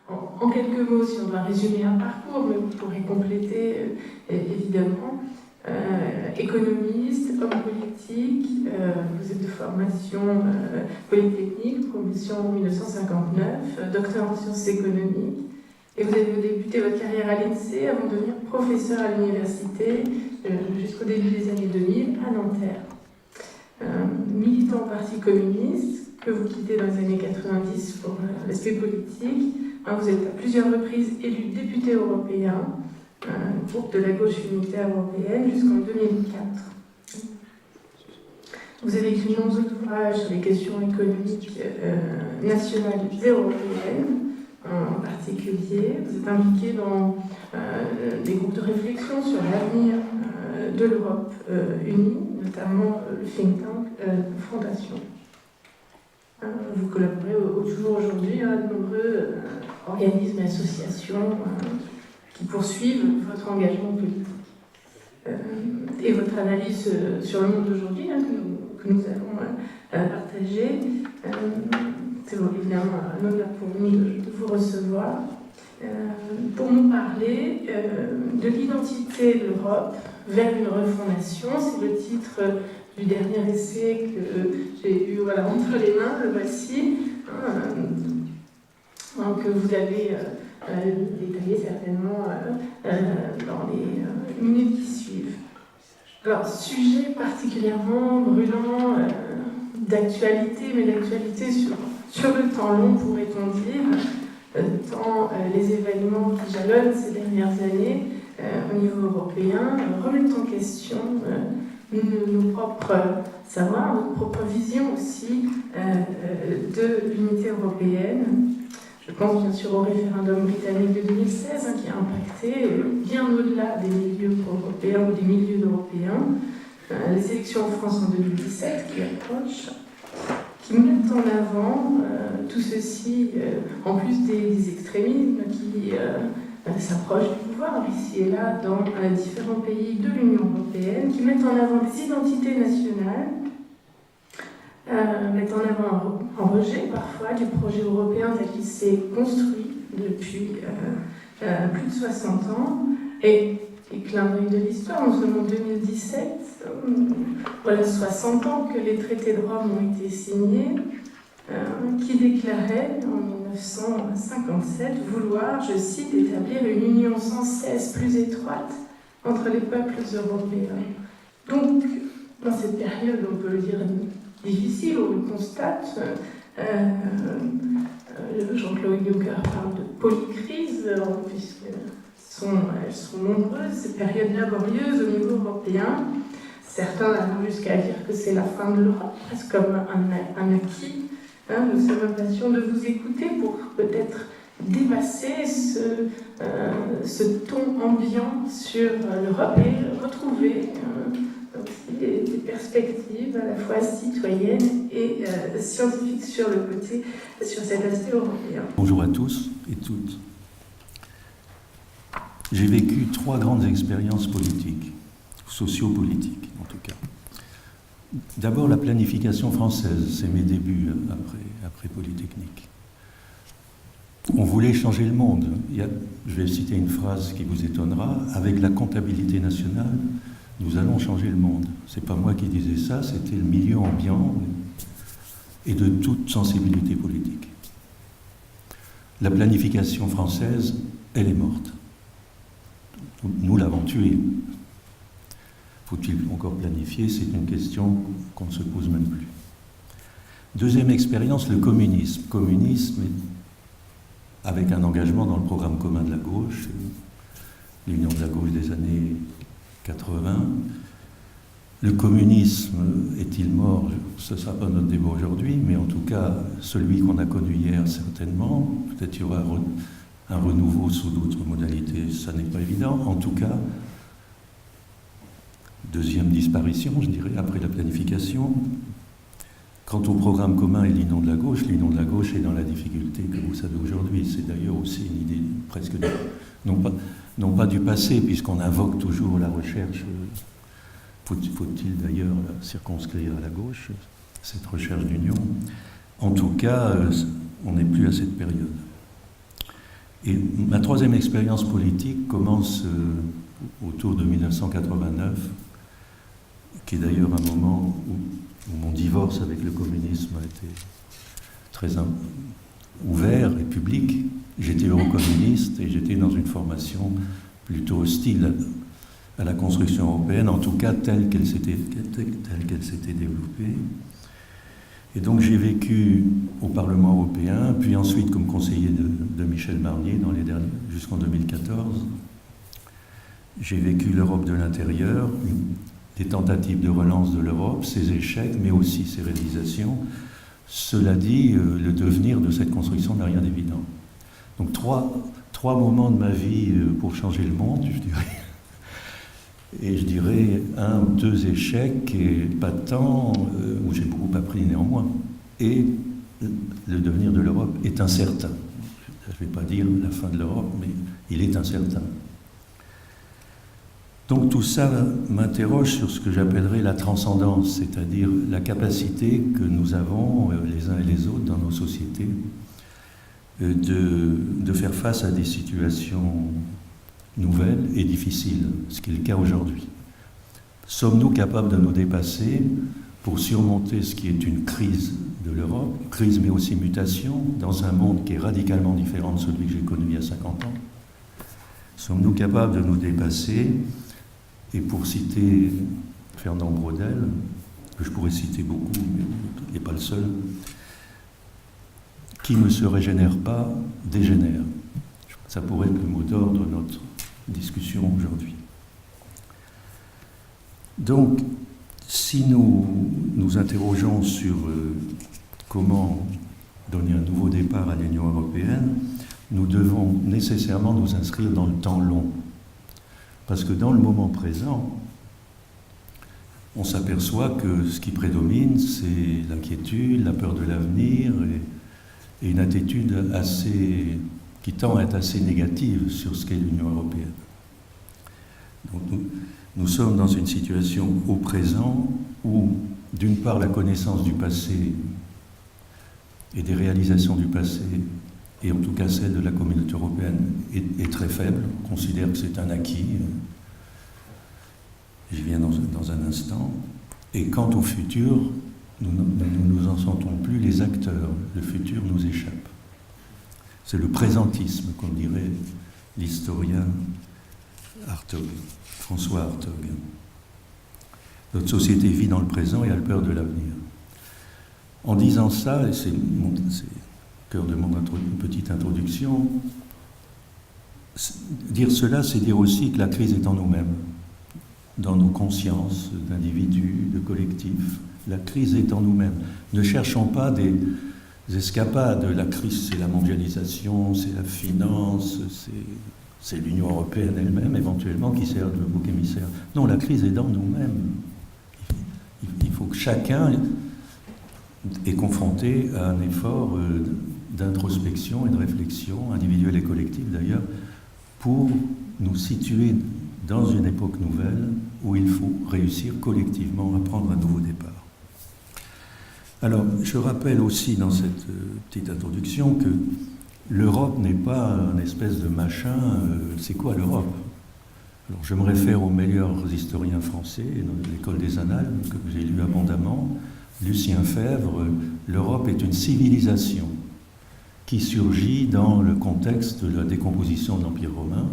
En quelques mots, si on doit résumer un parcours, mais vous pourrez compléter évidemment. Économiste, homme politique, vous êtes de formation polytechnique, promotion en 1959, docteur en sciences économiques, et vous avez débuté votre carrière à l'INSEE avant de devenir professeur à l'université jusqu'au début des années 2000 à Nanterre. Militant au Parti communiste, que vous quittez dans les années 90 pour l'aspect politique. Vous êtes à plusieurs reprises élu député européen, groupe de la gauche unitaire européenne, jusqu'en 2004. Vous avez écrit de nombreux ouvrages sur les questions économiques nationales et européennes, en particulier. Vous êtes impliqué dans des groupes de réflexion sur l'avenir de l'Europe unie, notamment le think tank Fondation. Vous collaborez toujours aujourd'hui à de nombreux organismes et associations qui poursuivent votre engagement politique et votre analyse sur le monde d'aujourd'hui que nous allons partager. C'est évidemment un honneur pour nous de vous recevoir pour nous parler de l'identité de l'Europe vers une refondation. C'est le titre du dernier essai que j'ai eu entre les mains, le voici, que vous avez détaillé certainement dans les minutes qui suivent. Alors, sujet particulièrement brûlant d'actualité, mais d'actualité sur le temps long, pourrait-on dire, tant les événements qui jalonnent ces dernières années au niveau européen remettent en question nos propres savoirs, notre propre vision aussi de l'unité européenne. Je pense bien sûr au référendum britannique de 2016 qui a impacté bien au-delà des milieux pro-européens ou des milieux européens. Les élections en France en 2017 qui approchent, qui mettent en avant tout ceci, en plus des extrémismes qui s'approchent du pouvoir ici et là dans différents pays de l'Union européenne, qui mettent en avant des identités nationales, mettent en avant un rejet parfois du projet européen tel qu'il s'est construit depuis plus de 60 ans. Et clin d'œil de l'histoire, nous sommes en 2017, voilà 60 ans que les traités de Rome ont été signés, qui déclaraient en 1957 vouloir, je cite, établir une union sans cesse plus étroite entre les peuples européens. Donc, dans cette période, on peut le dire difficile, où on constate, Jean-Claude Juncker parle de polycrise, puisqu'elles sont nombreuses, ces périodes laborieuses au niveau européen. Certains allant jusqu'à dire que c'est la fin de l'Europe, presque comme un acquis. Nous sommes impatients de vous écouter pour peut-être dépasser ce ton ambiant sur l'Europe et retrouver aussi des perspectives à la fois citoyennes et scientifiques sur cet aspect européen. Bonjour à tous et toutes. J'ai vécu 3 grandes expériences politiques, sociopolitiques en tout cas. D'abord la planification française, c'est mes débuts après Polytechnique. On voulait changer le monde. Je vais citer une phrase qui vous étonnera. Avec la comptabilité nationale, nous allons changer le monde. C'est pas moi qui disais ça, c'était le milieu ambiant et de toute sensibilité politique. La planification française, elle est morte. Nous l'avons tuée. Faut-il encore planifier? C'est une question qu'on ne se pose même plus. Deuxième expérience, le communisme. Communisme avec un engagement dans le programme commun de la gauche, l'Union de la gauche des années 80. Le communisme est-il mort? Ce ne sera pas notre débat aujourd'hui, mais en tout cas, celui qu'on a connu hier, certainement. Peut-être qu'il y aura un renouveau sous d'autres modalités, ça n'est pas évident. En tout cas, deuxième disparition, je dirais, après la planification. Quant au programme commun et l'Union de la gauche est dans la difficulté que vous savez aujourd'hui. C'est d'ailleurs aussi une idée presque non pas du passé, puisqu'on invoque toujours la recherche. Faut-il d'ailleurs circonscrire à la gauche cette recherche d'union? En tout cas, on n'est plus à cette période. Et ma troisième expérience politique commence autour de 1989, qui est d'ailleurs un moment où mon divorce avec le communisme a été très ouvert et public. J'étais eurocommuniste et j'étais dans une formation plutôt hostile à la construction européenne, en tout cas telle qu'elle s'était développée. Et donc j'ai vécu au Parlement européen, puis ensuite comme conseiller de Michel Barnier jusqu'en 2014. J'ai vécu l'Europe de l'intérieur, des tentatives de relance de l'Europe, ses échecs, mais aussi ses réalisations. Cela dit, le devenir de cette construction n'a rien d'évident. Donc trois moments de ma vie pour changer le monde, je dirais. Et je dirais 1 ou 2 échecs, et pas tant, où j'ai beaucoup appris néanmoins. Et le devenir de l'Europe est incertain. Je ne vais pas dire la fin de l'Europe, mais il est incertain. Donc tout ça m'interroge sur ce que j'appellerais la transcendance, c'est-à-dire la capacité que nous avons, les uns et les autres, dans nos sociétés, de faire face à des situations nouvelles et difficiles, ce qui est le cas aujourd'hui. Sommes-nous capables de nous dépasser pour surmonter ce qui est une crise de l'Europe, crise mais aussi mutation, dans un monde qui est radicalement différent de celui que j'ai connu il y a 50 ans? Sommes-nous capables de nous dépasser? Et pour citer Fernand Braudel, que je pourrais citer beaucoup, mais il n'est pas le seul, qui ne se régénère pas, dégénère. Ça pourrait être le mot d'ordre de notre discussion aujourd'hui. Donc, si nous nous interrogeons sur comment donner un nouveau départ à l'Union européenne, nous devons nécessairement nous inscrire dans le temps long. Parce que dans le moment présent, on s'aperçoit que ce qui prédomine, c'est l'inquiétude, la peur de l'avenir et une attitude qui tend à être assez négative sur ce qu'est l'Union européenne. Donc nous sommes dans une situation au présent où, d'une part, la connaissance du passé et des réalisations du passé, et en tout cas celle de la communauté européenne, est très faible. On considère que c'est un acquis. J'y viens dans un instant. Et quant au futur, nous ne nous en sentons plus les acteurs. Le futur nous échappe. C'est le présentisme, comme dirait l'historien François Hartog. Notre société vit dans le présent et a peur de l'avenir. En disant ça, et c'est cœur de mon petite introduction, dire cela, c'est dire aussi que la crise est en nous-mêmes, dans nos consciences d'individus, de collectifs. La crise est en nous-mêmes. Ne cherchons pas des escapades. La crise, c'est la mondialisation, c'est la finance, c'est l'Union européenne elle-même, éventuellement, qui sert de bouc émissaire. Non, la crise est dans nous-mêmes. Il faut que chacun est confronté à un effort d'introspection et de réflexion, individuelle et collective d'ailleurs, pour nous situer dans une époque nouvelle où il faut réussir collectivement à prendre un nouveau départ. Alors, je rappelle aussi dans cette petite introduction que l'Europe n'est pas un espèce de machin. C'est quoi l'Europe? Alors, je me réfère aux meilleurs historiens français, dans l'école des Annales, que j'ai lu abondamment, Lucien Febvre. L'Europe est une civilisation qui surgit dans le contexte de la décomposition de l'Empire romain.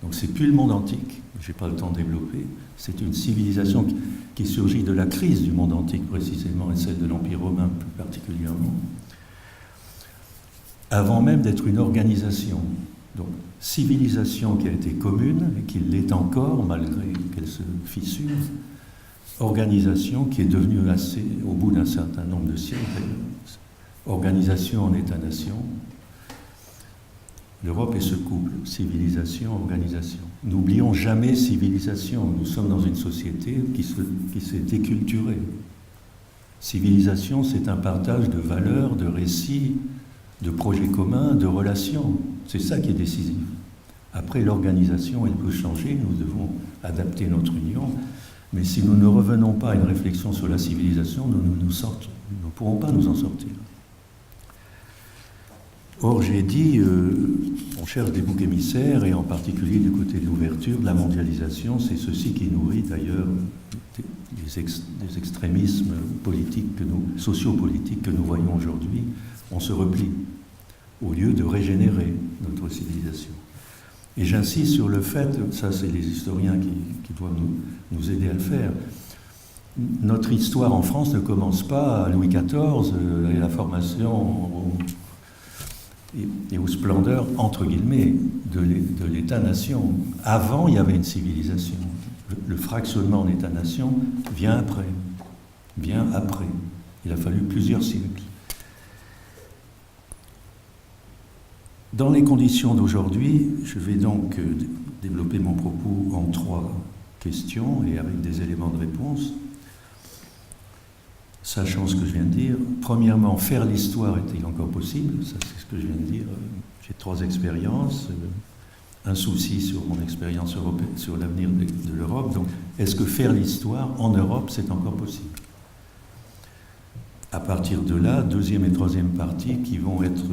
Donc c'est plus le monde antique, je n'ai pas le temps de développer, c'est une civilisation qui surgit de la crise du monde antique précisément, et celle de l'Empire romain plus particulièrement, avant même d'être une organisation. Donc civilisation qui a été commune, et qui l'est encore malgré qu'elle se fissure, organisation qui est devenue assez, au bout d'un certain nombre de siècles, organisation en État-nation. L'Europe est ce couple, civilisation, organisation. N'oublions jamais civilisation. Nous sommes dans une société qui s'est déculturée. Civilisation, c'est un partage de valeurs, de récits, de projets communs, de relations. C'est ça qui est décisif. Après, l'organisation, elle peut changer. Nous devons adapter notre union. Mais si nous ne revenons pas à une réflexion sur la civilisation, nous ne pourrons pas nous en sortir. Or, j'ai dit, on cherche des boucs émissaires, et en particulier du côté de l'ouverture, de la mondialisation. C'est ceci qui nourrit d'ailleurs des extrémismes politiques, sociopolitiques que nous voyons aujourd'hui. On se replie, au lieu de régénérer notre civilisation. Et j'insiste sur le fait, ça c'est les historiens qui doivent nous aider à le faire, notre histoire en France ne commence pas à Louis XIV et la formation et aux splendeurs, entre guillemets, de l'État-nation. Avant, il y avait une civilisation. Le fractionnement en État-nation vient après. Il a fallu plusieurs siècles. Dans les conditions d'aujourd'hui, je vais donc développer mon propos en 3 questions et avec des éléments de réponse. Sachant ce que je viens de dire, premièrement, faire l'histoire est-il encore possible? Ça, c'est ce que je viens de dire. J'ai 3 expériences, un souci sur mon expérience européenne, sur l'avenir de l'Europe. Donc, est-ce que faire l'histoire en Europe, c'est encore possible? À partir de là, 2e et 3e partie qui vont être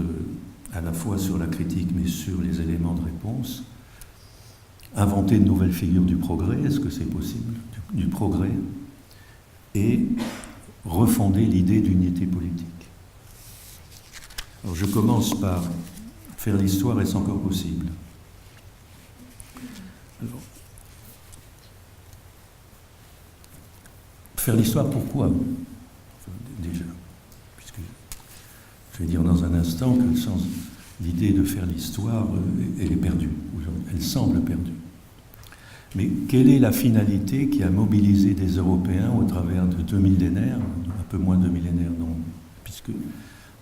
à la fois sur la critique, mais sur les éléments de réponse. Inventer de nouvelles figures du progrès, est-ce que c'est possible? Du progrès. Et refonder l'idée d'unité politique. Alors je commence par faire l'histoire, est-ce encore possible? Alors, faire l'histoire, pourquoi? Déjà, puisque je vais dire dans un instant que l'idée de faire l'histoire, elle est perdue, elle semble perdue. Mais quelle est la finalité qui a mobilisé des Européens au travers de 2 millénaires, un peu moins de 2 millénaires, non, puisque,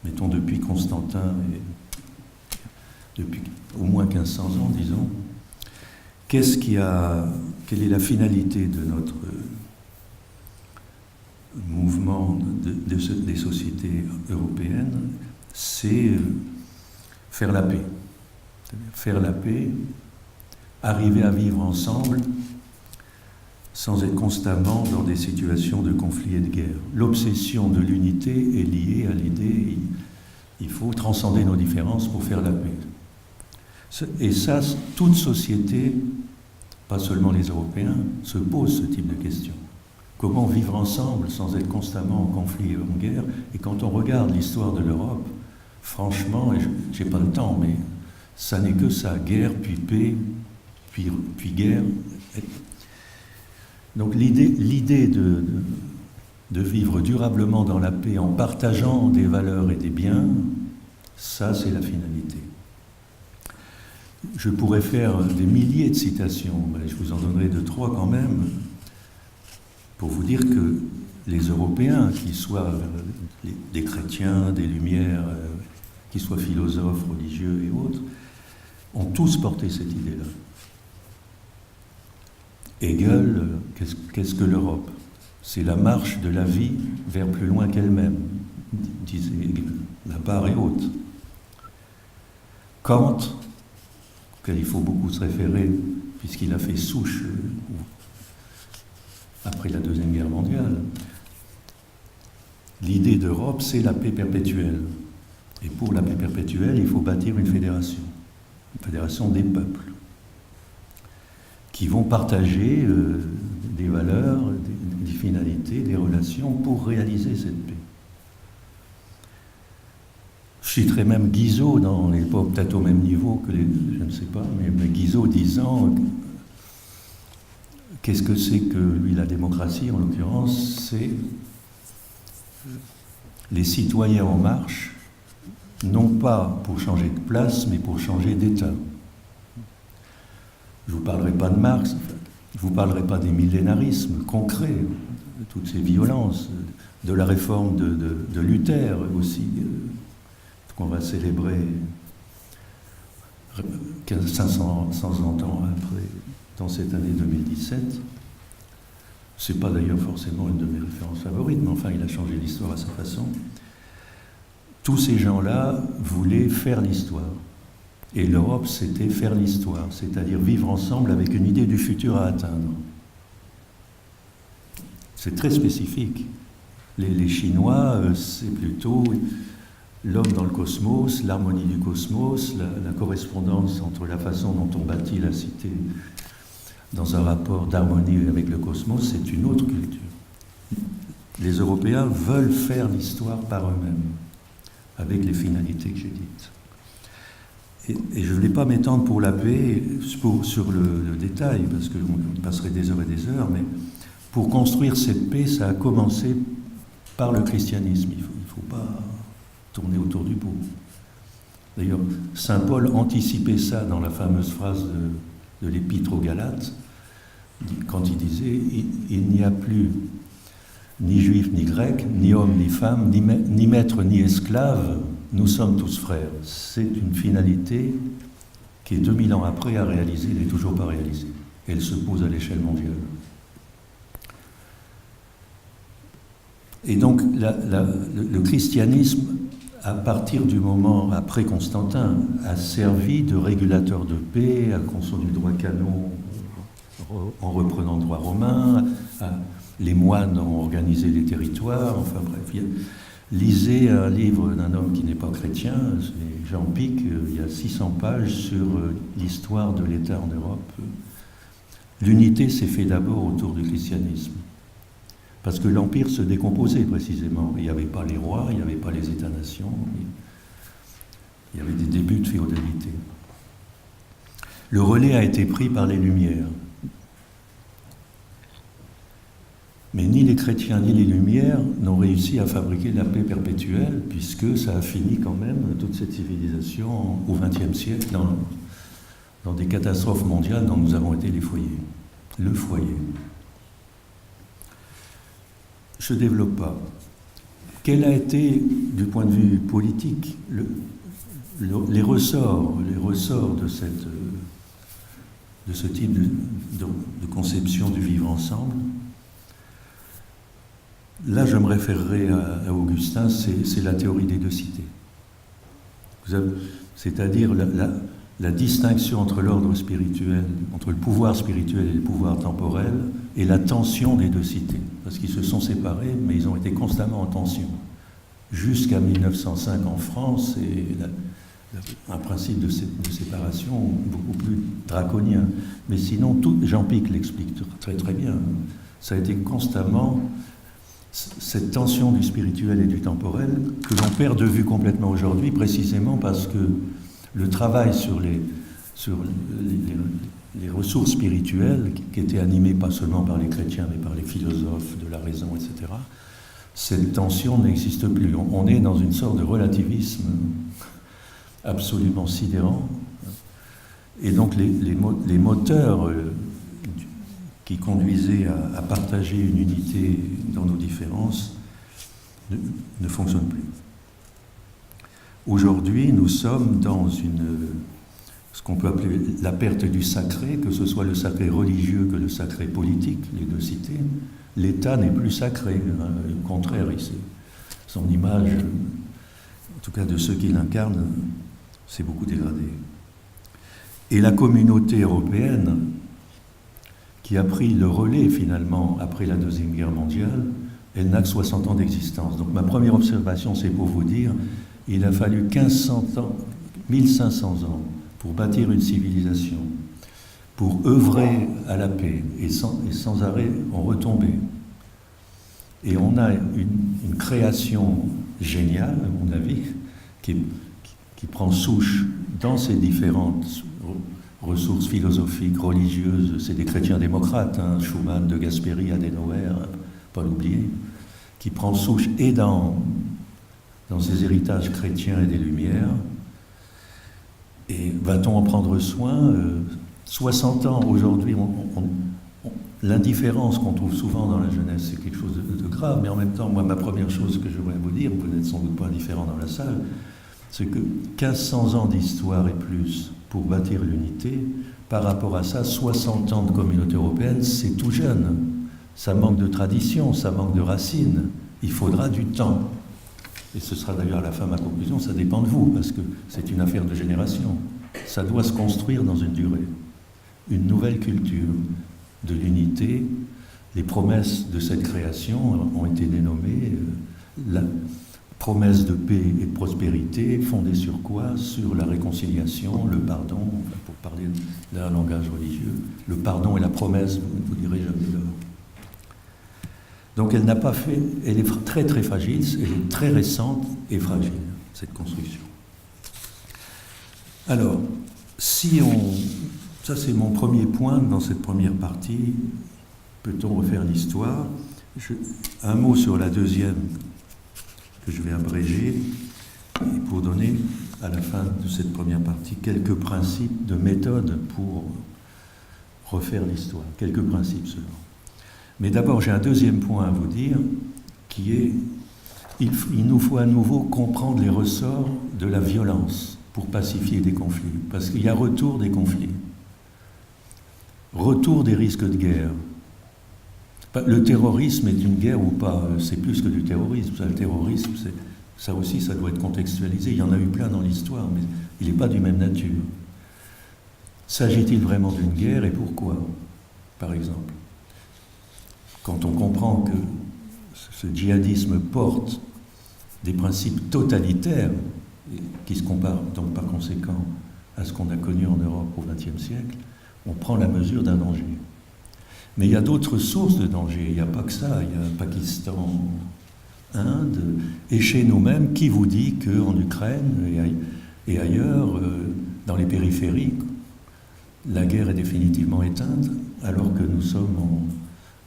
mettons, depuis Constantin, et depuis au moins 1500 ans, disons, quelle est la finalité de notre mouvement des sociétés européennes? C'est faire la paix. Faire la paix, arriver à vivre ensemble sans être constamment dans des situations de conflit et de guerre. L'obsession de l'unité est liée à l'idée il faut transcender nos différences pour faire la paix. Et ça, toute société, pas seulement les Européens, se pose ce type de questions. Comment vivre ensemble sans être constamment en conflit et en guerre? Et quand on regarde l'histoire de l'Europe, franchement, et je n'ai pas le temps, mais ça n'est que ça, guerre, puis paix, puis guerre. Donc l'idée de vivre durablement dans la paix en partageant des valeurs et des biens, ça c'est la finalité. Je pourrais faire des milliers de citations, mais je vous en donnerai 2-3 quand même, pour vous dire que les Européens, qu'ils soient des chrétiens, des Lumières, qu'ils soient philosophes, religieux et autres, ont tous porté cette idée-là. Hegel, qu'est-ce que l'Europe? C'est la marche de la vie vers plus loin qu'elle-même, disait Hegel. La barre est haute. Kant, auquel il faut beaucoup se référer, puisqu'il a fait souche après la Deuxième Guerre mondiale, l'idée d'Europe, c'est la paix perpétuelle. Et pour la paix perpétuelle, il faut bâtir une fédération des peuples, qui vont partager des valeurs, des finalités, des relations pour réaliser cette paix. Je citerai même Guizot dans l'époque, peut-être au même niveau que je ne sais pas, mais Guizot disant qu'est-ce que c'est que lui la démocratie, en l'occurrence, c'est les citoyens en marche, non pas pour changer de place, mais pour changer d'État. Je ne vous parlerai pas de Marx, je ne vous parlerai pas des millénarismes concrets, de toutes ces violences, de la réforme de Luther aussi, qu'on va célébrer 500 ans après, dans cette année 2017. Ce n'est pas d'ailleurs forcément une de mes références favorites, mais enfin il a changé l'histoire à sa façon. Tous ces gens-là voulaient faire l'histoire. Et l'Europe, c'était faire l'histoire, c'est-à-dire vivre ensemble avec une idée du futur à atteindre. C'est très spécifique. Les Chinois, c'est plutôt l'homme dans le cosmos, l'harmonie du cosmos, la correspondance entre la façon dont on bâtit la cité dans un rapport d'harmonie avec le cosmos, c'est une autre culture. Les Européens veulent faire l'histoire par eux-mêmes, avec les finalités que j'ai dites. Et je ne voulais pas m'étendre pour la paix sur le détail, parce que on passerait des heures et des heures, mais pour construire cette paix, ça a commencé par le christianisme. Il ne faut pas tourner autour du pot. D'ailleurs, saint Paul anticipait ça dans la fameuse phrase de l'Épître aux Galates, quand il disait « Il n'y a plus ni juif ni grec, ni homme ni femme, ni maître ni esclave, nous sommes tous frères ». C'est une finalité qui est 2000 ans après à réaliser, elle n'est toujours pas réalisée. Elle se pose à l'échelle mondiale. Et donc le christianisme, à partir du moment après Constantin, a servi de régulateur de paix, a conçu du droit canon en reprenant le droit romain, les moines ont organisé les territoires, enfin bref. Lisez un livre d'un homme qui n'est pas chrétien, c'est Jean Pic, il y a 600 pages sur l'histoire de l'État en Europe. L'unité s'est faite d'abord autour du christianisme. Parce que l'Empire se décomposait précisément. Il n'y avait pas les rois, il n'y avait pas les États-nations, il y avait des débuts de féodalité. Le relais a été pris par les Lumières. Mais ni les chrétiens ni les Lumières n'ont réussi à fabriquer la paix perpétuelle, puisque ça a fini quand même, toute cette civilisation, au XXe siècle, dans des catastrophes mondiales dont nous avons été les foyers. Le foyer. Je ne développe pas. Quel a été, du point de vue politique, les ressorts de ce type de conception du vivre ensemble? Là, je me référerai à Augustin, c'est la théorie des deux cités. C'est-à-dire la distinction entre l'ordre spirituel, entre le pouvoir spirituel et le pouvoir temporel, et la tension des deux cités. Parce qu'ils se sont séparés, mais ils ont été constamment en tension. Jusqu'à 1905 en France, et un principe de séparation beaucoup plus draconien. Mais sinon, Jean Pic l'explique très très bien. Ça a été constamment cette tension du spirituel et du temporel que l'on perd de vue complètement aujourd'hui, précisément parce que le travail sur les ressources spirituelles, qui étaient animées pas seulement par les chrétiens, mais par les philosophes de la raison, etc., cette tension n'existe plus. On est dans une sorte de relativisme absolument sidérant. Et donc les moteurs qui conduisaient à partager une unité dans nos différences ne fonctionnent plus. Aujourd'hui, nous sommes dans ce qu'on peut appeler la perte du sacré, que ce soit le sacré religieux que le sacré politique, les deux cités. L'État n'est plus sacré, hein, au contraire, son image, en tout cas de ceux qui l'incarnent, s'est beaucoup dégradée. Et la communauté européenne, qui a pris le relais finalement après la Deuxième Guerre mondiale, elle n'a que 60 ans d'existence. Donc ma première observation, c'est pour vous dire, il a fallu 1500 ans, 1500 ans pour bâtir une civilisation, pour œuvrer à la paix, et sans arrêt on retombait. Et on a une création géniale, à mon avis, qui prend souche dans ces différentes ressources philosophiques, religieuses. C'est des chrétiens démocrates, hein, Schumann, De Gasperi, Adenauer, pas l'oublier, qui prend souche et dans ces héritages chrétiens et des Lumières. Et va-t-on en prendre soin 60 ans aujourd'hui, l'indifférence qu'on trouve souvent dans la jeunesse, c'est quelque chose de grave, mais en même temps, moi, ma première chose que je voudrais vous dire, vous n'êtes sans doute pas indifférent dans la salle, c'est que 1500 ans d'histoire et plus pour bâtir l'unité, par rapport à ça, 60 ans de communauté européenne, c'est tout jeune. Ça manque de tradition, ça manque de racines. Il faudra du temps. Et ce sera d'ailleurs à la fin ma conclusion, ça dépend de vous, parce que c'est une affaire de génération. Ça doit se construire dans une durée. Une nouvelle culture de l'unité. Les promesses de cette création ont été dénommées promesse de paix et de prospérité, fondée sur quoi? Sur la réconciliation, le pardon, pour parler d'un langage religieux, le pardon et la promesse, vous direz jamais l'heure. Donc elle n'a pas fait, elle est très très fragile, elle est très récente et fragile, cette construction. Alors, ça c'est mon premier point dans cette première partie, peut-on refaire l'histoire? Un mot sur la deuxième, que je vais abréger, et pour donner à la fin de cette première partie quelques principes de méthode pour refaire l'histoire, quelques principes seulement. Mais d'abord, j'ai un deuxième point à vous dire, qui est, il nous faut à nouveau comprendre les ressorts de la violence pour pacifier des conflits, parce qu'il y a retour des conflits, retour des risques de guerre. Le terrorisme est une guerre ou pas? C'est plus que du terrorisme. Le terrorisme, ça aussi, ça doit être contextualisé. Il y en a eu plein dans l'histoire, mais il n'est pas du même nature. S'agit-il vraiment d'une guerre et pourquoi, par exemple? Quand on comprend que ce djihadisme porte des principes totalitaires, qui se comparent donc par conséquent à ce qu'on a connu en Europe au XXe siècle, on prend la mesure d'un danger. Mais il y a d'autres sources de danger, il n'y a pas que ça, il y a Pakistan, Inde, et chez nous-mêmes, qui vous dit qu'en Ukraine et ailleurs, dans les périphéries, la guerre est définitivement éteinte, alors que nous sommes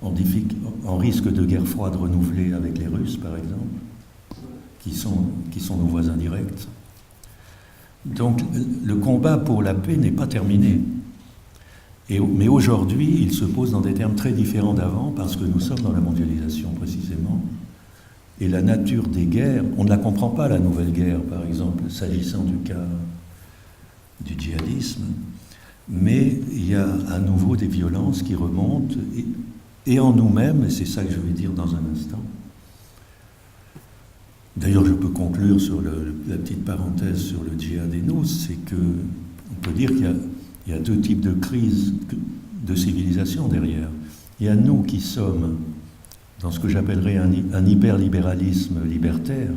en risque de guerre froide renouvelée avec les Russes, par exemple, qui sont nos voisins directs. Donc le combat pour la paix n'est pas terminé. Mais aujourd'hui, il se pose dans des termes très différents d'avant, parce que nous sommes dans la mondialisation, précisément. Et la nature des guerres, on ne la comprend pas, la nouvelle guerre, par exemple, s'agissant du cas du djihadisme, mais il y a à nouveau des violences qui remontent, et en nous-mêmes, et c'est ça que je vais dire dans un instant. D'ailleurs, je peux conclure sur la petite parenthèse sur le djihad et nous, c'est qu'on peut dire qu'il y a deux types de crises de civilisation derrière. Il y a nous qui sommes dans ce que j'appellerais un hyperlibéralisme libertaire,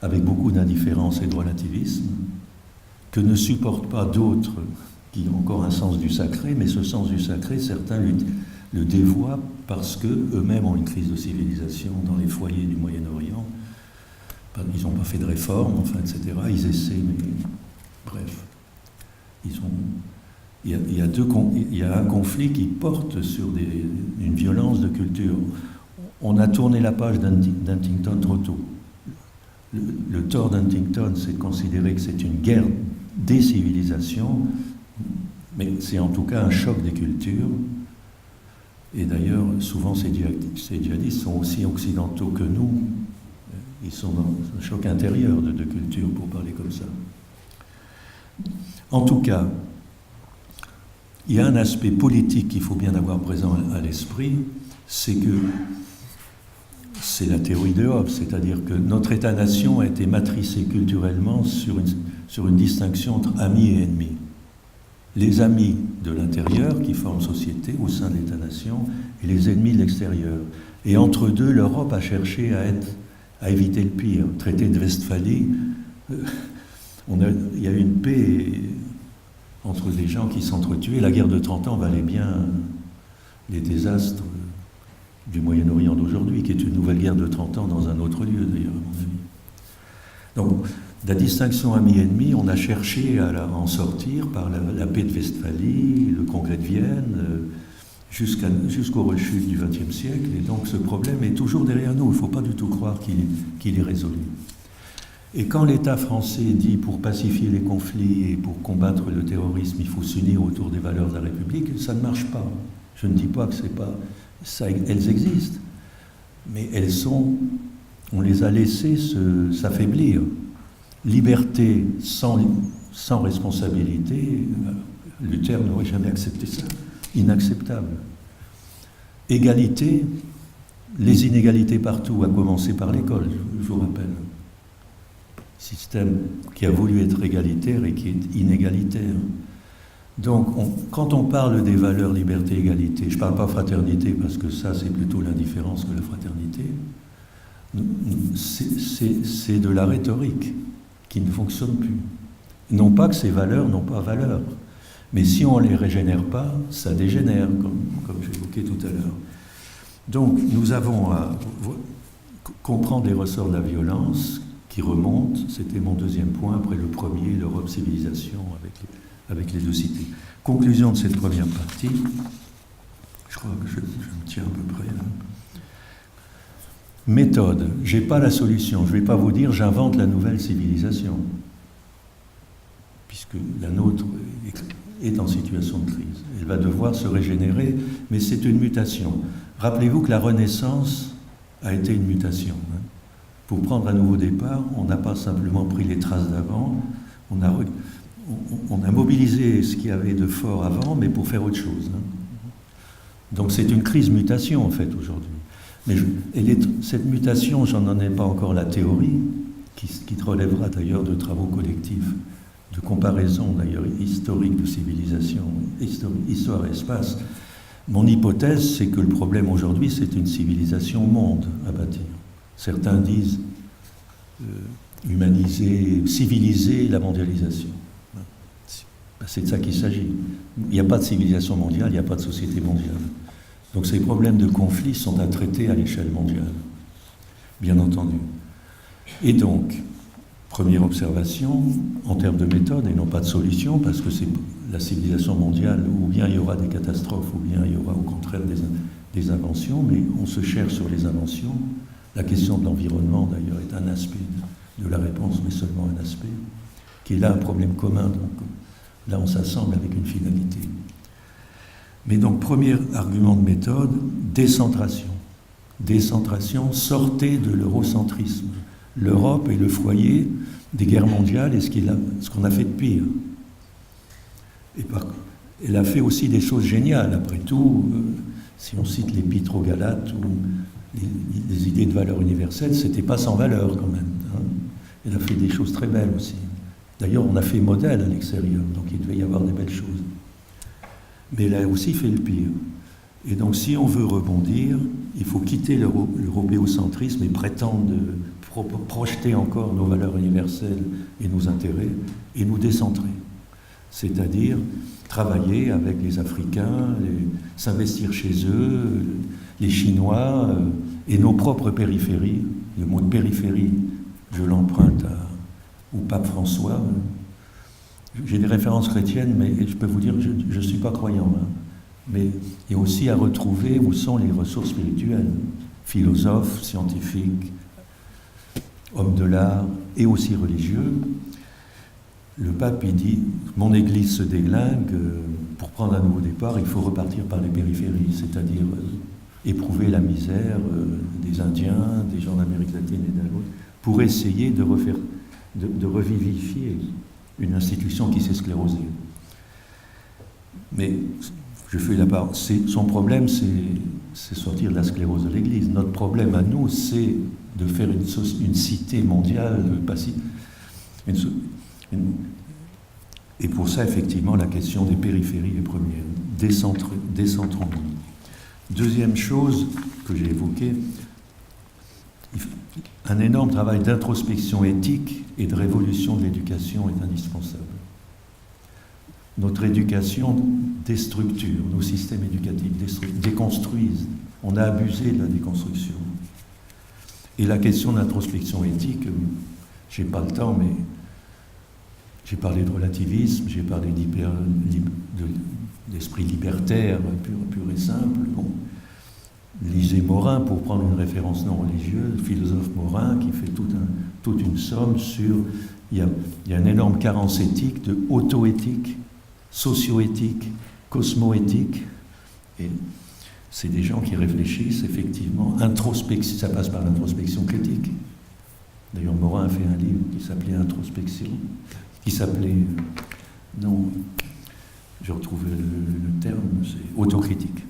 avec beaucoup d'indifférence et de relativisme, que ne supportent pas d'autres qui ont encore un sens du sacré, mais ce sens du sacré, certains le dévoient parce qu'eux-mêmes ont une crise de civilisation dans les foyers du Moyen-Orient. Ils n'ont pas fait de réforme, enfin, etc. Ils essaient, mais bref. Il y a un conflit qui porte sur une violence de culture. On a tourné la page d'Huntington trop tôt. Le tort d'Huntington, c'est de considérer que c'est une guerre des civilisations, mais c'est en tout cas un choc des cultures. Et d'ailleurs, souvent ces djihadistes sont aussi occidentaux que nous. Ils sont dans un choc intérieur de culture, pour parler comme ça. En tout cas, il y a un aspect politique qu'il faut bien avoir présent à l'esprit, c'est que c'est la théorie de Hobbes, c'est-à-dire que notre État-nation a été matricé culturellement sur une distinction entre amis et ennemis. Les amis de l'intérieur qui forment société au sein de l'État-nation et les ennemis de l'extérieur. Et entre deux, l'Europe a cherché à éviter le pire. Traité de Westphalie, il y a eu une paix entre des gens qui s'entretuaient. La guerre de 30 ans valait bien les désastres du Moyen-Orient d'aujourd'hui, qui est une nouvelle guerre de 30 ans dans un autre lieu, d'ailleurs, à mon avis. Donc, la distinction ami-ennemi, on a cherché à en sortir par la paix de Westphalie, le congrès de Vienne, jusqu'aux rechutes du XXe siècle. Et donc, ce problème est toujours derrière nous. Il ne faut pas du tout croire qu'il est résolu. Et quand l'État français dit pour pacifier les conflits et pour combattre le terrorisme, il faut s'unir autour des valeurs de la République, ça ne marche pas. Je ne dis pas que c'est pas... elles existent. Mais on les a laissées s'affaiblir. Liberté sans responsabilité, Luther n'aurait jamais accepté ça. Inacceptable. Égalité, les inégalités partout, à commencer par l'école, je vous rappelle. Système qui a voulu être égalitaire et qui est inégalitaire. Donc, quand on parle des valeurs liberté, égalité, je ne parle pas fraternité parce que ça, c'est plutôt l'indifférence que la fraternité. c'est de la rhétorique qui ne fonctionne plus. Non pas que ces valeurs n'ont pas valeur, mais si on ne les régénère pas, ça dégénère, comme j'évoquais tout à l'heure. Donc nous avons à comprendre les ressorts de la violence qui remontent, c'était mon deuxième point, après le premier, l'Europe civilisation avec les deux cités. Conclusion de cette première partie, je crois que je me tiens à peu près là. Méthode, je n'ai pas la solution, je ne vais pas vous dire j'invente la nouvelle civilisation, puisque la nôtre est en situation de crise. Elle va devoir se régénérer, mais c'est une mutation. Rappelez-vous que la Renaissance a été une mutation. Pour prendre un nouveau départ, on n'a pas simplement pris les traces d'avant, on a mobilisé ce qu'il y avait de fort avant, mais pour faire autre chose. Donc c'est une crise mutation, en fait, aujourd'hui. Mais cette mutation, je n'en ai pas encore la théorie, qui relèvera d'ailleurs de travaux collectifs, de comparaison d'ailleurs historique de civilisation, histoire et espace. Mon hypothèse, c'est que le problème aujourd'hui, c'est une civilisation monde à bâtir. Certains disent humaniser, civiliser la mondialisation. C'est de ça qu'il s'agit. Il n'y a pas de civilisation mondiale, il n'y a pas de société mondiale. Donc ces problèmes de conflit sont à traiter à l'échelle mondiale, bien entendu. Et donc, première observation, en termes de méthode et non pas de solution, parce que c'est la civilisation mondiale, ou bien il y aura des catastrophes, ou bien il y aura au contraire des inventions, mais on se cherche sur les inventions. La question de l'environnement, d'ailleurs, est un aspect de la réponse, mais seulement un aspect, qui est là un problème commun. Donc là, on s'assemble avec une finalité. Mais donc, premier argument de méthode, décentration. Décentration, sortez de l'eurocentrisme. L'Europe est le foyer des guerres mondiales et ce qu'on a fait de pire. Elle a fait aussi des choses géniales. Après tout, si on cite l'Épître aux Galates ou les idées de valeur universelle, c'était pas sans valeur quand même. Elle a fait des choses très belles aussi. D'ailleurs, on a fait modèle à l'extérieur, donc il devait y avoir des belles choses. Mais elle a aussi fait le pire. Et donc, si on veut rebondir, il faut quitter l'européocentrisme et prétendre projeter encore nos valeurs universelles et nos intérêts et nous décentrer. C'est-à-dire travailler avec les Africains, s'investir chez eux, les Chinois et nos propres périphéries. Le mot de périphérie, je l'emprunte au pape François. J'ai des références chrétiennes, mais je peux vous dire, je ne suis pas croyant. Mais il y a aussi à retrouver où sont les ressources spirituelles, philosophes, scientifiques, hommes de l'art et aussi religieux. Le pape, il dit, mon Église se déglingue, pour prendre un nouveau départ, il faut repartir par les périphéries, c'est-à-dire éprouver la misère des Indiens, des gens d'Amérique latine et d'autres, pour essayer de revivifier une institution qui s'est sclérosée. Mais je fais la part. Son problème, c'est sortir de la sclérose de l'Église. Notre problème à nous, c'est de faire une cité mondiale, et pour ça, effectivement, la question des périphéries est première. Décentrons-nous. Deuxième chose que j'ai évoquée, un énorme travail d'introspection éthique et de révolution de l'éducation est indispensable. Notre éducation déstructure, nos systèmes éducatifs déconstruisent. On a abusé de la déconstruction. Et la question d'introspection éthique, je n'ai pas le temps, mais j'ai parlé de relativisme, j'ai parlé d'esprit libertaire, pur et simple. Bon. Lisez Morin, pour prendre une référence non religieuse, le philosophe Morin, qui fait toute une somme sur... Il y a une énorme carence éthique, de auto-éthique, socio-éthique, cosmo-éthique. Et c'est des gens qui réfléchissent, effectivement, ça passe par l'introspection critique. D'ailleurs, Morin a fait un livre qui s'appelait Introspection, qui s'appelait... non, je retrouve le terme, c'est autocritique.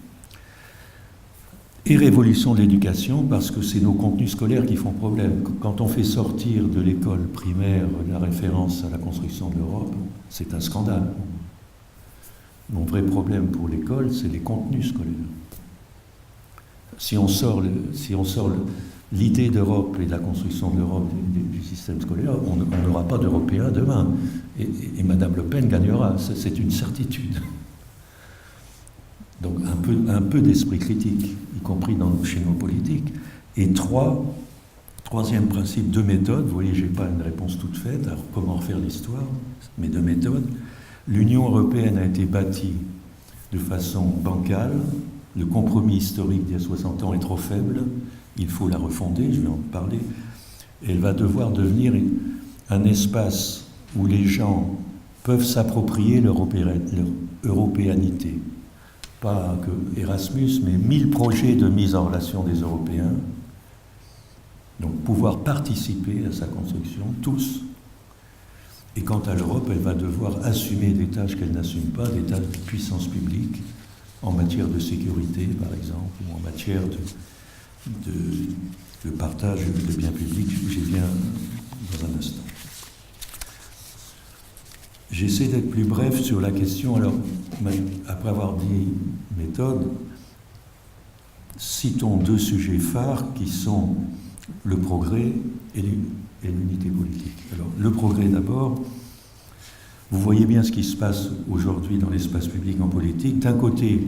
Et révolution de l'éducation, parce que c'est nos contenus scolaires qui font problème. Quand on fait sortir de l'école primaire la référence à la construction de l'Europe, c'est un scandale. Mon vrai problème pour l'école, c'est les contenus scolaires. Si on sort l'idée d'Europe et de la construction de l'Europe du système scolaire, on n'aura pas d'Européens demain. Et Madame Le Pen gagnera, c'est une certitude. Donc un peu d'esprit critique, y compris chez nos politiques. Et troisième principe, de méthode. Vous voyez, je n'ai pas une réponse toute faite. Alors comment refaire l'histoire? Mais de méthode. L'Union européenne a été bâtie de façon bancale. Le compromis historique d'il y a 60 ans est trop faible. Il faut la refonder, je vais en parler. Elle va devoir devenir un espace où les gens peuvent s'approprier leur européanité. Pas que Erasmus, mais 1000 projets de mise en relation des Européens. Donc pouvoir participer à sa construction, tous. Et quant à l'Europe, elle va devoir assumer des tâches qu'elle n'assume pas, des tâches de puissance publique, en matière de sécurité, par exemple, ou en matière de partage de biens publics. J'y viens dans un instant. J'essaie d'être plus bref sur la question. Alors, après avoir dit méthode, citons deux sujets phares qui sont le progrès et l'unité politique. Alors, le progrès d'abord. Vous voyez bien ce qui se passe aujourd'hui dans l'espace public en politique. D'un côté,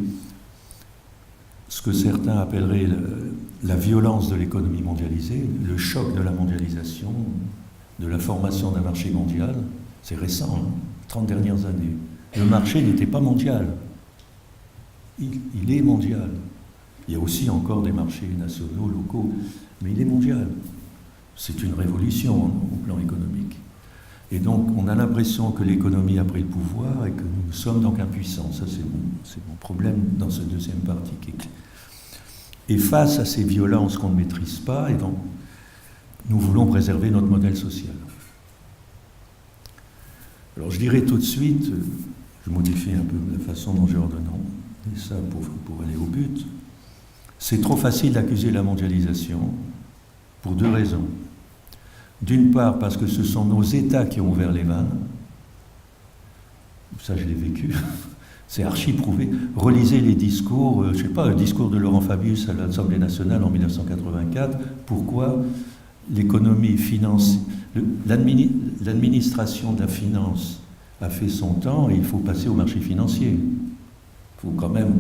ce que certains appelleraient la violence de l'économie mondialisée, le choc de la mondialisation, de la formation d'un marché mondial. C'est récent, 30 dernières années. Le marché n'était pas mondial. Il est mondial. Il y a aussi encore des marchés nationaux, locaux, mais il est mondial. C'est une révolution au plan économique. Et donc, on a l'impression que l'économie a pris le pouvoir et que nous sommes donc impuissants. Ça, c'est mon problème dans cette deuxième partie. Et face à ces violences qu'on ne maîtrise pas, et donc, nous voulons préserver notre modèle social. Alors, je dirais tout de suite, je modifie un peu la façon dont j'ai ordonné ça pour aller au but. C'est trop facile d'accuser la mondialisation pour deux raisons. D'une part, parce que ce sont nos États qui ont ouvert les vannes. Ça, je l'ai vécu. C'est archi prouvé. Relisez les discours, je ne sais pas, le discours de Laurent Fabius à l'Assemblée nationale en 1984. Pourquoi l'économie finance, l'administration de la finance a fait son temps et il faut passer au marché financier. Il faut quand même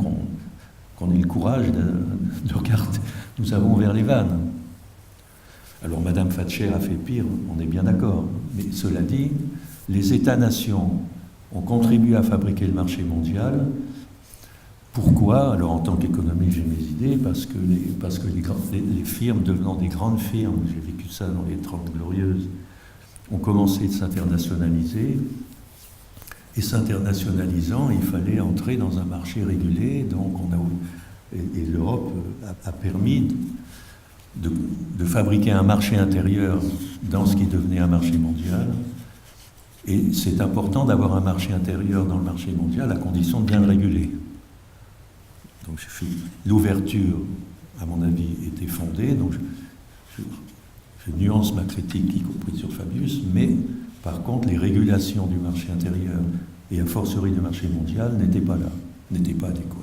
qu'on ait le courage de regarder. Nous avons ouvert les vannes. Alors Madame Thatcher a fait pire, on est bien d'accord. Mais cela dit, les États-nations ont contribué à fabriquer le marché mondial. Pourquoi? Alors en tant qu'économiste, j'ai mes idées, parce que les firmes devenant des grandes firmes, j'ai vécu ça dans les 30 Glorieuses, ont commencé de s'internationaliser. Et s'internationalisant, il fallait entrer dans un marché régulé. Donc et l'Europe a permis de fabriquer un marché intérieur dans ce qui devenait un marché mondial. Et c'est important d'avoir un marché intérieur dans le marché mondial à condition de bien le réguler. Donc l'ouverture, à mon avis, était fondée. Donc je nuance ma critique, y compris sur Fabius, mais par contre, les régulations du marché intérieur et a fortiori du marché mondial n'étaient pas là, n'étaient pas adéquates.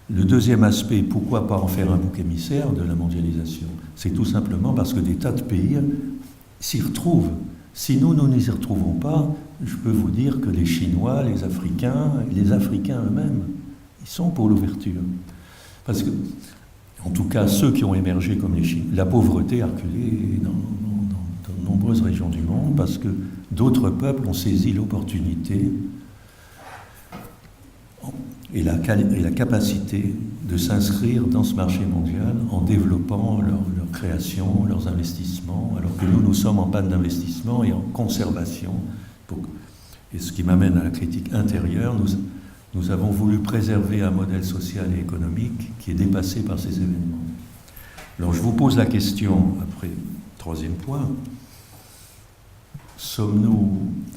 Le deuxième aspect, pourquoi pas en faire un bouc émissaire de la mondialisation? C'est tout simplement parce que des tas de pays s'y retrouvent. Si nous ne nous y retrouvons pas, je peux vous dire que les Chinois, les Africains eux-mêmes, ils sont pour l'ouverture. Parce que, en tout cas, ceux qui ont émergé comme les Chinois, la pauvreté a reculé dans de nombreuses régions du monde parce que d'autres peuples ont saisi l'opportunité et la capacité de s'inscrire dans ce marché mondial en développant leur création, leurs investissements, alors que nous sommes en panne d'investissement et en conservation. Et ce qui m'amène à la critique intérieure, nous avons voulu préserver un modèle social et économique qui est dépassé par ces événements. Alors je vous pose la question, après, troisième point,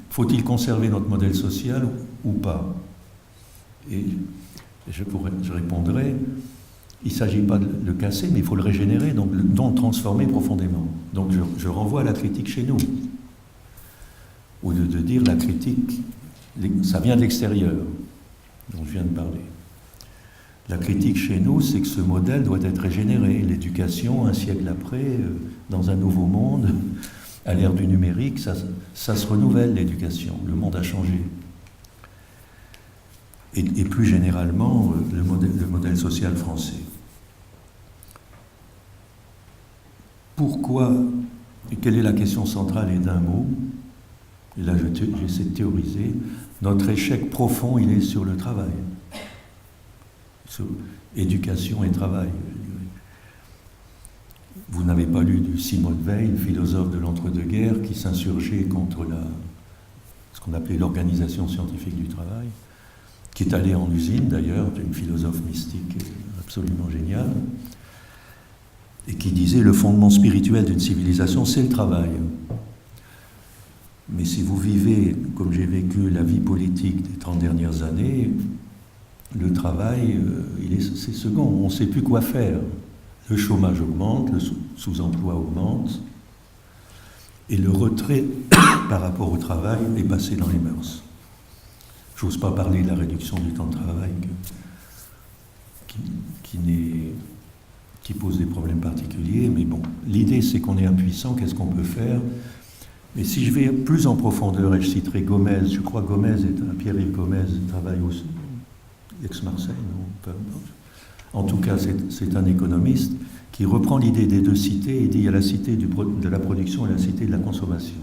faut-il conserver notre modèle social ou pas? Et je répondrai, il ne s'agit pas de le casser, mais il faut le régénérer, donc le transformer profondément. Donc je renvoie à la critique chez nous. Au lieu de dire la critique, ça vient de l'extérieur, dont je viens de parler. La critique chez nous, c'est que ce modèle doit être régénéré. L'éducation, un siècle après, dans un nouveau monde, à l'ère du numérique, ça se renouvelle, l'éducation. Le monde a changé. Et plus généralement, le modèle social français. Pourquoi, et quelle est la question centrale et d'un mot, et là j'essaie de théoriser, notre échec profond, il est sur le travail. Sur éducation et travail. Vous n'avez pas lu du Simone Weil, philosophe de l'entre-deux-guerres, qui s'insurgeait contre ce qu'on appelait l'organisation scientifique du travail, qui est allée en usine d'ailleurs, une philosophe mystique absolument géniale, et qui disait le fondement spirituel d'une civilisation, c'est le travail. Mais si vous vivez, comme j'ai vécu, la vie politique des 30 dernières années, le travail, c'est second, on ne sait plus quoi faire. Le chômage augmente, le sous-emploi augmente, et le retrait par rapport au travail est passé dans les mœurs. Je n'ose pas parler de la réduction du temps de travail qui pose des problèmes particuliers, mais bon, l'idée c'est qu'on est impuissant, qu'est-ce qu'on peut faire? Mais si je vais plus en profondeur, et je citerai Gomez, je crois que Pierre-Yves Gomez travaille aussi, ex-Marseille, non? En tout cas, c'est un économiste qui reprend l'idée des deux cités et dit il y a la cité de la production et la cité de la consommation.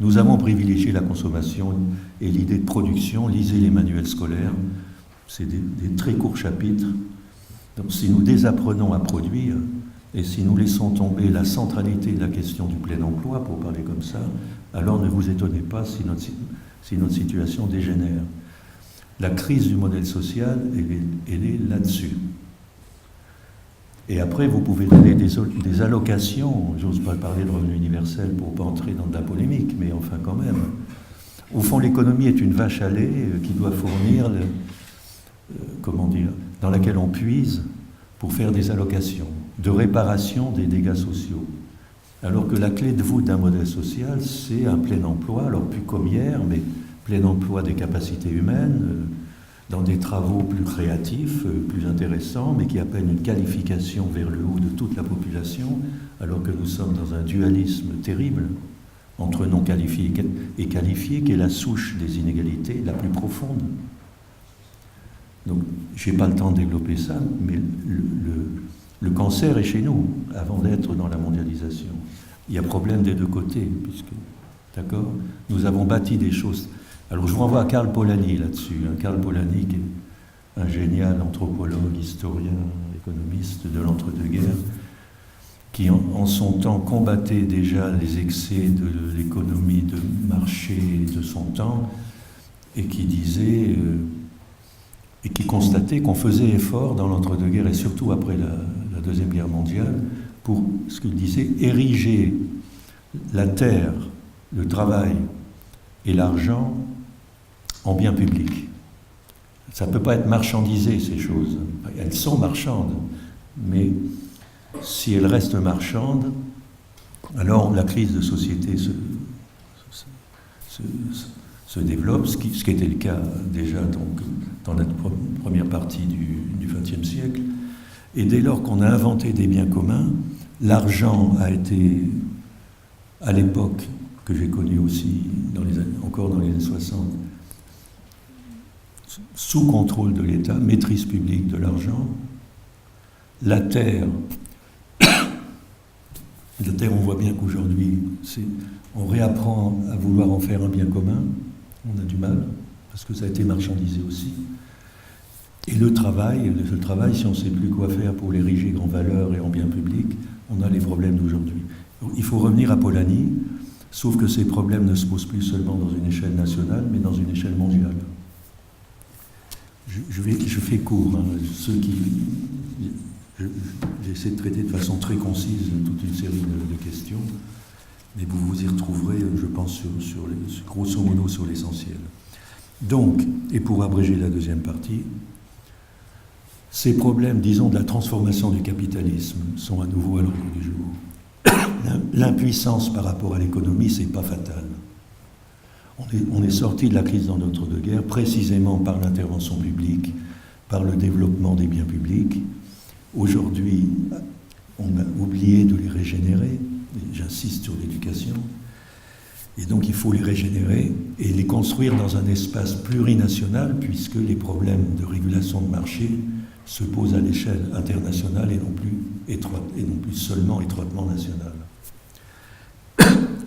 Nous avons privilégié la consommation et l'idée de production. Lisez les manuels scolaires, c'est des très courts chapitres. Donc si nous désapprenons à produire et si nous laissons tomber la centralité de la question du plein emploi, pour parler comme ça, alors ne vous étonnez pas si notre situation dégénère. La crise du modèle social, elle est là-dessus. Et après, vous pouvez donner des allocations, j'ose pas parler de revenu universel pour ne pas entrer dans de la polémique, mais enfin quand même. Au fond, l'économie est une vache à lait qui doit fournir, dans laquelle on puise pour faire des allocations, de réparation des dégâts sociaux. Alors que la clé de voûte d'un modèle social, c'est un plein emploi, alors plus comme hier, mais plein emploi des capacités humaines, dans des travaux plus créatifs, plus intéressants, mais qui appellent une qualification vers le haut de toute la population, alors que nous sommes dans un dualisme terrible entre non qualifiés et qualifiés, qui est la souche des inégalités la plus profonde. Donc, je n'ai pas le temps de développer ça, mais le cancer est chez nous, avant d'être dans la mondialisation. Il y a problème des deux côtés, puisque, d'accord, nous avons bâti des choses. Alors je vous renvoie à Karl Polanyi là-dessus. Karl Polanyi, qui est un génial anthropologue, historien, économiste de l'entre-deux-guerres, qui en son temps combattait déjà les excès de l'économie de marché de son temps, et qui disait, et qui constatait qu'on faisait effort dans l'entre-deux-guerres, et surtout après la Deuxième Guerre mondiale, pour, ce qu'il disait, ériger la terre, le travail et l'argent en bien public. Ça ne peut pas être marchandisé, ces choses. Elles sont marchandes, mais si elles restent marchandes, alors la crise de société se développe, ce qui était le cas déjà donc, dans la première partie du XXe siècle. Et dès lors qu'on a inventé des biens communs, l'argent a été, à l'époque que j'ai connue aussi, encore dans les années 60, sous contrôle de l'État, maîtrise publique de l'argent. La terre, on voit bien qu'aujourd'hui, on réapprend à vouloir en faire un bien commun, on a du mal, parce que ça a été marchandisé aussi. Et le travail, si on ne sait plus quoi faire pour l'ériger en valeur et en bien public, on a les problèmes d'aujourd'hui. Il faut revenir à Polanyi, sauf que ces problèmes ne se posent plus seulement dans une échelle nationale, mais dans une échelle mondiale. Je fais court, j'essaie de traiter de façon très concise toute une série de questions, mais vous y retrouverez, je pense, grosso modo sur l'essentiel. Donc, et pour abréger la deuxième partie, ces problèmes, disons, de la transformation du capitalisme sont à nouveau à l'ordre du jour. L'impuissance par rapport à l'économie, c'est pas fatal. On est sorti de la crise dans l'entre-deux-guerres précisément par l'intervention publique, par le développement des biens publics. Aujourd'hui, on a oublié de les régénérer, j'insiste sur l'éducation, et donc il faut les régénérer et les construire dans un espace plurinational, puisque les problèmes de régulation de marché se posent à l'échelle internationale et non plus seulement étroitement nationale.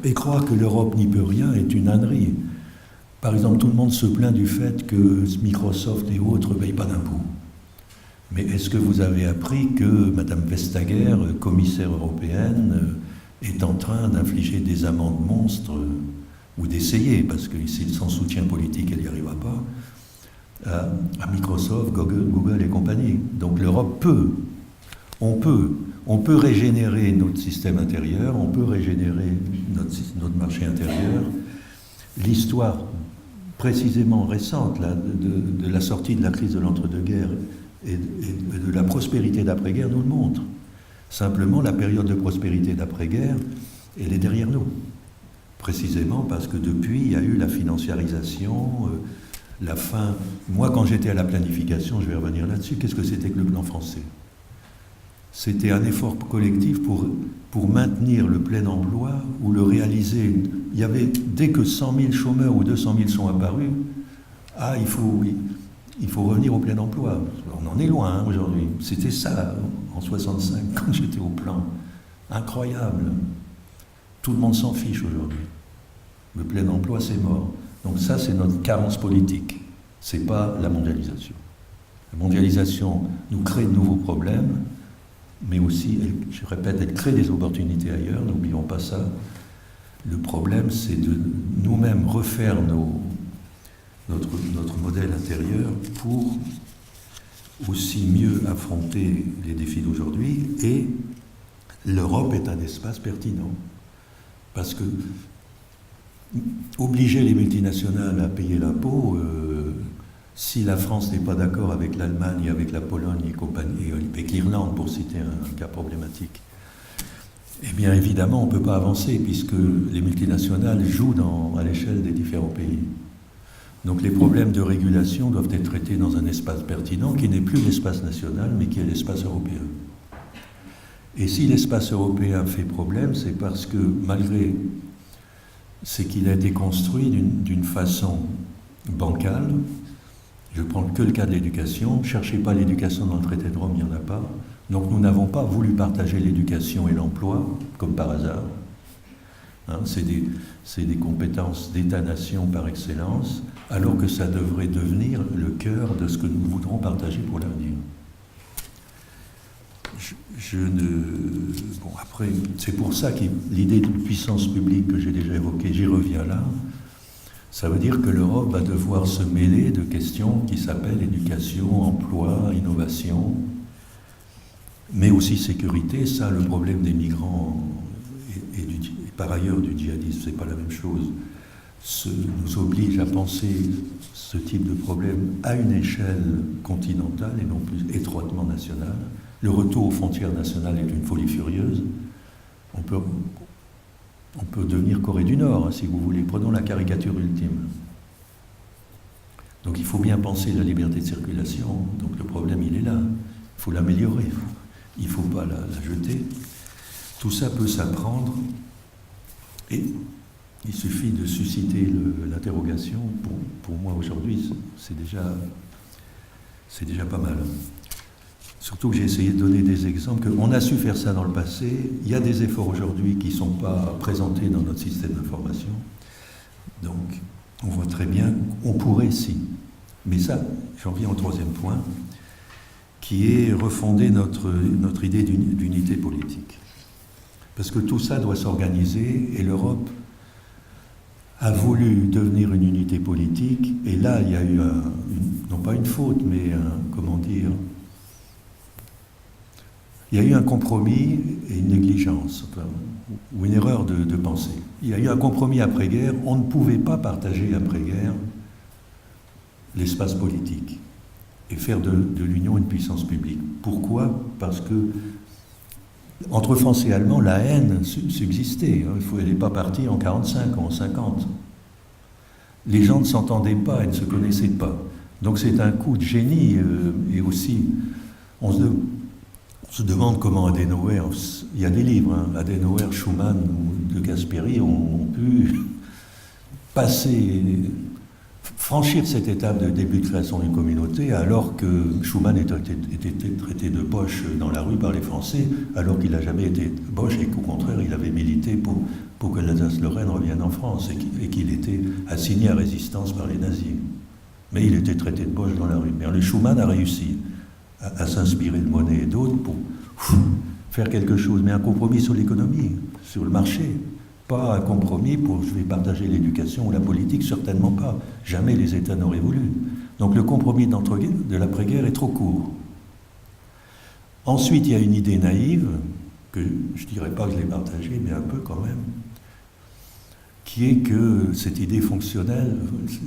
Et croire que l'Europe n'y peut rien est une ânerie. Par exemple, tout le monde se plaint du fait que Microsoft et autres ne payent pas d'impôts. Mais est-ce que vous avez appris que Mme Vestager, commissaire européenne, est en train d'infliger des amendes monstres, ou d'essayer, parce que sans soutien politique, elle n'y arrivera pas, à Microsoft, Google et compagnie. Donc l'Europe peut, on peut régénérer notre système intérieur, on peut régénérer notre marché intérieur. L'histoire précisément récente là, de la sortie de la crise de l'entre-deux-guerres et de la prospérité d'après-guerre nous le montre. Simplement, la période de prospérité d'après-guerre, elle est derrière nous. Précisément parce que depuis, il y a eu la financiarisation, la fin. Moi, quand j'étais à la planification, je vais revenir là-dessus, qu'est-ce que c'était que le plan français? C'était un effort collectif pour maintenir le plein emploi ou le réaliser. Il y avait, dès que 100 000 chômeurs ou 200 000 sont apparus, il faut revenir au plein emploi. On en est loin aujourd'hui. C'était ça en 65 quand j'étais au plan. Incroyable. Tout le monde s'en fiche aujourd'hui. Le plein emploi, c'est mort. Donc ça, c'est notre carence politique. C'est pas la mondialisation. La mondialisation nous crée de nouveaux problèmes, mais aussi, je répète, elle crée des opportunités ailleurs, n'oublions pas ça. Le problème, c'est de nous-mêmes refaire notre modèle intérieur pour aussi mieux affronter les défis d'aujourd'hui. Et l'Europe est un espace pertinent. Parce que obliger les multinationales à payer l'impôt, si la France n'est pas d'accord avec l'Allemagne, avec la Pologne et compagnie, avec l'Irlande, pour citer un cas problématique, eh bien évidemment on ne peut pas avancer puisque les multinationales jouent à l'échelle des différents pays. Donc les problèmes de régulation doivent être traités dans un espace pertinent qui n'est plus l'espace national mais qui est l'espace européen. Et si l'espace européen fait problème, c'est parce que malgré c'est qu'il a été construit d'une façon bancale. Je ne prends que le cas de l'éducation. Cherchez pas l'éducation dans le traité de Rome, il n'y en a pas. Donc nous n'avons pas voulu partager l'éducation et l'emploi, comme par hasard. Hein, c'est des compétences d'État-nation par excellence, alors que ça devrait devenir le cœur de ce que nous voudrons partager pour l'avenir. Bon, après, c'est pour ça que l'idée d'une puissance publique que j'ai déjà évoquée, j'y reviens là, ça veut dire que l'Europe va devoir se mêler de questions qui s'appellent éducation, emploi, innovation, mais aussi sécurité. Ça, le problème des migrants et par ailleurs du djihadisme, c'est pas la même chose, nous oblige à penser ce type de problème à une échelle continentale et non plus étroitement nationale. Le retour aux frontières nationales est une folie furieuse. On peut devenir Corée du Nord, hein, si vous voulez. Prenons la caricature ultime. Donc il faut bien penser la liberté de circulation. Donc le problème, il est là. Il faut l'améliorer. Il ne faut pas la jeter. Tout ça peut s'apprendre. Et il suffit de susciter l'interrogation. Pour moi, aujourd'hui, c'est déjà pas mal. Surtout que j'ai essayé de donner des exemples, qu'on a su faire ça dans le passé, il y a des efforts aujourd'hui qui ne sont pas présentés dans notre système d'information. Donc, on voit très bien, on pourrait si. Mais ça, j'en viens au troisième point, qui est refonder notre idée d'unité politique. Parce que tout ça doit s'organiser, et l'Europe a voulu devenir une unité politique, et là, il y a eu, non pas une faute, mais il y a eu un compromis et une négligence, ou une erreur de pensée. Il y a eu un compromis après-guerre, on ne pouvait pas partager après-guerre l'espace politique et faire de l'Union une puissance publique. Pourquoi ? Parce que entre Français et Allemands, la haine subsistait. Elle n'est pas partie en 1945 ou en 1950. Les gens ne s'entendaient pas et ne se connaissaient pas. Donc c'est un coup de génie, et aussi, on se demande comment Adenauer, il y a des livres, hein, Adenauer, Schuman ou De Gasperi ont pu franchir cette étape de début de création d'une communauté, alors que Schuman était traité de boche dans la rue par les Français, alors qu'il n'a jamais été boche et qu'au contraire il avait milité pour que l'Alsace-Lorraine revienne en France et qu'il était assigné à résistance par les nazis. Mais il était traité de boche dans la rue. Mais le Schuman a réussi à s'inspirer de Monnet et d'autres pour faire quelque chose, mais un compromis sur l'économie, sur le marché. Pas un compromis pour je vais partager l'éducation ou la politique, certainement pas. Jamais les États n'auraient voulu. Donc le compromis de l'après-guerre est trop court. Ensuite, il y a une idée naïve, que je ne dirais pas que je l'ai partagée, mais un peu quand même, qui est que cette idée fonctionnelle,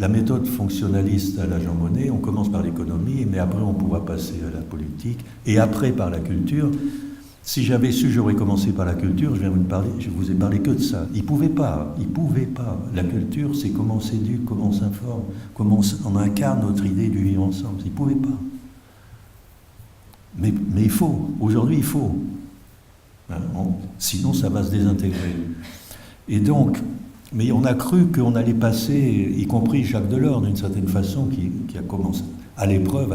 la méthode fonctionnaliste à la Jean Monnet, on commence par l'économie, mais après on pourra passer à la politique, et après par la culture. Si j'avais su, j'aurais commencé par la culture, je vous ai parlé que de ça. Il pouvait pas. La culture, c'est comment on s'éduque, comment on s'informe, comment on incarne notre idée du vivre ensemble. Il pouvait pas. Mais il faut. Aujourd'hui, il faut. Hein, sinon, ça va se désintégrer. Et donc, mais on a cru qu'on allait passer, y compris Jacques Delors, d'une certaine façon, qui a commencé à l'épreuve,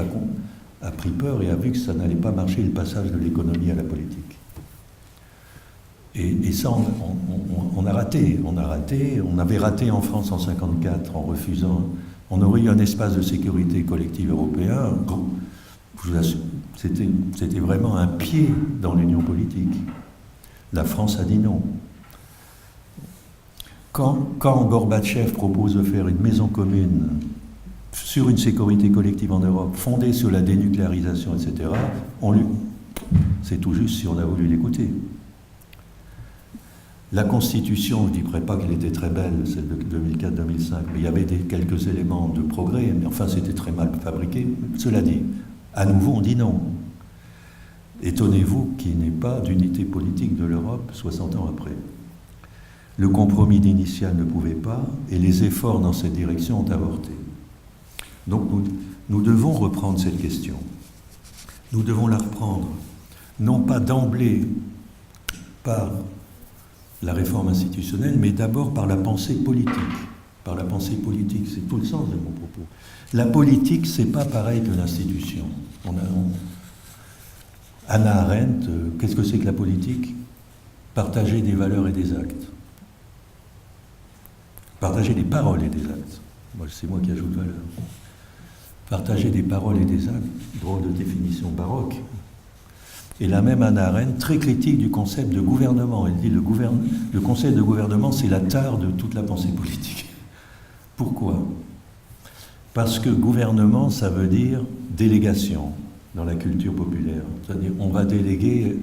a pris peur et a vu que ça n'allait pas marcher, le passage de l'économie à la politique. Et ça, on a raté. On avait raté en France en 1954 en refusant. On aurait eu un espace de sécurité collective européen. Je vous assure, c'était vraiment un pied dans l'union politique. La France a dit non. Quand Gorbatchev propose de faire une maison commune sur une sécurité collective en Europe, fondée sur la dénucléarisation, etc., c'est tout juste si on a voulu l'écouter. La Constitution, je ne dirais pas qu'elle était très belle, celle de 2004-2005, mais il y avait quelques éléments de progrès, mais enfin c'était très mal fabriqué. Cela dit, à nouveau on dit non. Étonnez-vous qu'il n'y ait pas d'unité politique de l'Europe 60 ans après. Le compromis d'initial ne pouvait pas, et les efforts dans cette direction ont avorté. Donc nous devons reprendre cette question. Nous devons la reprendre, non pas d'emblée par la réforme institutionnelle, mais d'abord par la pensée politique. Par la pensée politique, c'est tout le sens de mon propos. La politique, c'est pas pareil que l'institution. Hannah Arendt, qu'est-ce que c'est que la politique? Partager des valeurs et des actes. Partager des paroles et des actes. C'est moi qui ajoute valeur. Partager des paroles et des actes, drôle de définition baroque. Et la même Hannah Arendt, très critique du concept de gouvernement. Elle dit le concept de gouvernement, c'est la tare de toute la pensée politique. Pourquoi? Parce que gouvernement, ça veut dire délégation dans la culture populaire. C'est-à-dire on va déléguer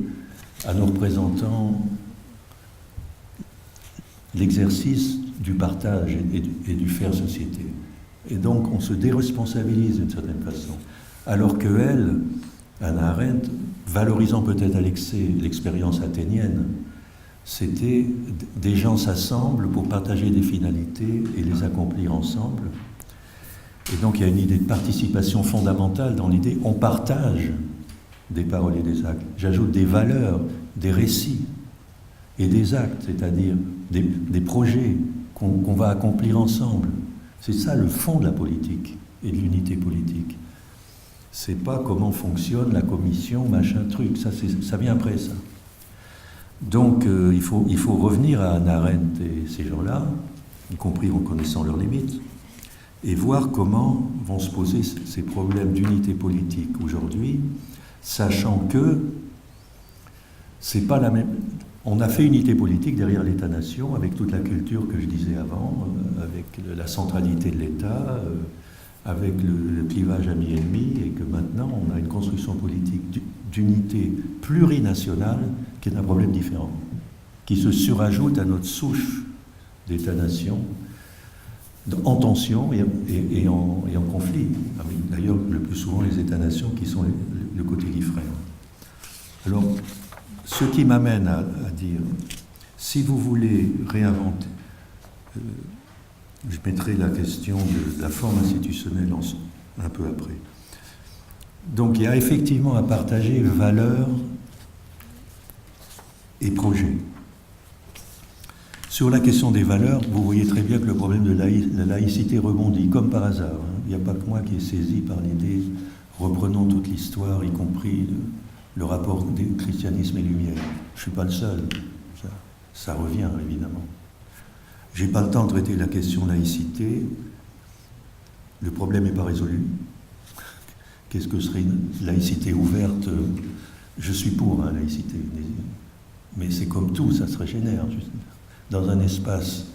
à nos représentants l'exercice du partage et du faire société. Et donc on se déresponsabilise d'une certaine façon. Alors que elle, Hannah Arendt, valorisant peut-être à l'excès l'expérience athénienne, c'était des gens s'assemblent pour partager des finalités et les accomplir ensemble. Et donc il y a une idée de participation fondamentale dans l'idée on partage des paroles et des actes. J'ajoute des valeurs, des récits et des actes, c'est-à-dire des projets qu'on va accomplir ensemble. C'est ça le fond de la politique et de l'unité politique. C'est pas comment fonctionne la commission, machin truc, ça vient après ça. Donc il faut revenir à Hannah Arendt et ces gens-là, y compris en connaissant leurs limites, et voir comment vont se poser ces problèmes d'unité politique aujourd'hui, sachant que c'est pas la même. On a fait unité politique derrière l'État-nation, avec toute la culture que je disais avant, avec la centralité de l'État, avec le clivage ami-ennemi, et que maintenant on a une construction politique d'unité plurinationale qui est un problème différent, qui se surajoute à notre souche d'État-nation, en tension et en conflit. D'ailleurs, le plus souvent les États-nations qui sont le côté qui freine. Alors, ce qui m'amène à dire, si vous voulez réinventer, je mettrai la question de la forme institutionnelle un peu après. Donc il y a effectivement à partager valeurs et projets. Sur la question des valeurs, vous voyez très bien que le problème de la laïcité rebondit, comme par hasard. Il n'y a pas que moi qui est saisi par l'idée, reprenons toute l'histoire, y compris le rapport du christianisme et Lumière. Je ne suis pas le seul, ça revient évidemment. Je n'ai pas le temps de traiter la question laïcité, le problème n'est pas résolu. Qu'est-ce que serait une laïcité ouverte? Je suis pour la laïcité, mais c'est comme tout, ça se régénère. Dans un espace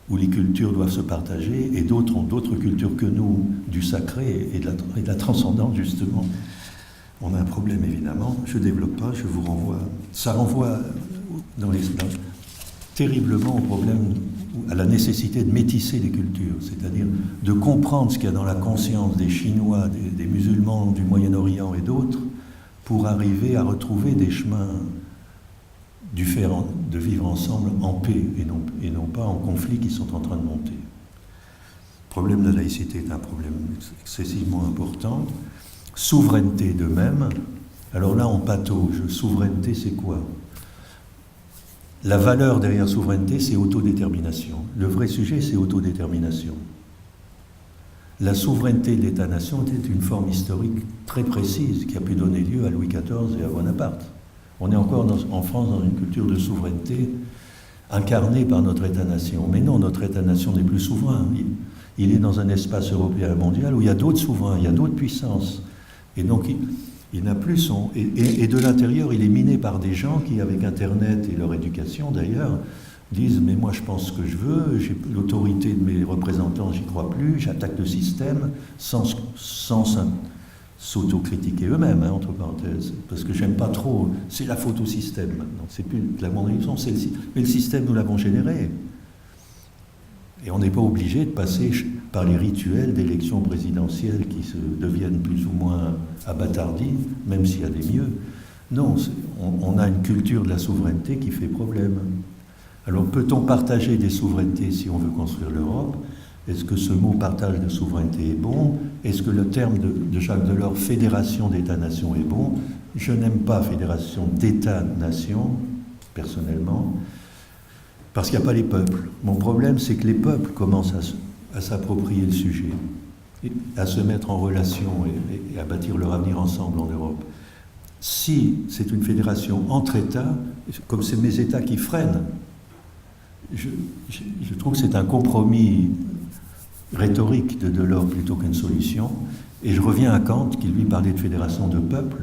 où les cultures doivent se partager, et d'autres ont d'autres cultures que nous, du sacré et de la transcendance, justement. On a un problème, évidemment. Je ne développe pas, je vous renvoie. Ça renvoie terriblement au problème, à la nécessité de métisser les cultures, c'est-à-dire de comprendre ce qu'il y a dans la conscience des Chinois, des musulmans du Moyen-Orient et d'autres, pour arriver à retrouver des chemins du faire de vivre ensemble en paix et non pas en conflit qui sont en train de monter. Le problème de la laïcité est un problème excessivement important. Souveraineté de même. Alors là, on patauge. Souveraineté, c'est quoi? La valeur derrière souveraineté, c'est autodétermination. Le vrai sujet, c'est autodétermination. La souveraineté de l'État-nation était une forme historique très précise qui a pu donner lieu à Louis XIV et à Bonaparte. On est encore en France dans une culture de souveraineté incarnée par notre État-nation. Mais non, notre État-nation n'est plus souverain. Il est dans un espace européen et mondial où il y a d'autres souverains, il y a d'autres puissances. Et donc, il n'a plus son... Et de l'intérieur, il est miné par des gens qui, avec Internet et leur éducation d'ailleurs, disent « mais moi je pense ce que je veux, j'ai l'autorité de mes représentants, j'y crois plus, j'attaque le système sans s'autocritiquer eux-mêmes, entre parenthèses, parce que j'aime pas trop, c'est la faute au système maintenant, c'est plus de la mondialisation, mais le système nous l'avons généré. Et on n'est pas obligé de passer par les rituels d'élections présidentielles qui se deviennent plus ou moins abâtardis, même s'il y a des mieux. Non, on a une culture de la souveraineté qui fait problème. Alors peut-on partager des souverainetés si on veut construire l'Europe? Est-ce que ce mot partage de souveraineté est bon? Est-ce que le terme de Jacques Delors, fédération d'États-nations, est bon? Je n'aime pas fédération d'États-nations, personnellement, parce qu'il n'y a pas les peuples. Mon problème, c'est que les peuples commencent à s'approprier le sujet, à se mettre en relation et à bâtir leur avenir ensemble en Europe. Si c'est une fédération entre États, comme c'est mes États qui freinent, je trouve que c'est un compromis rhétorique de Delors plutôt qu'une solution. Et je reviens à Kant, qui lui parlait de fédération de peuples.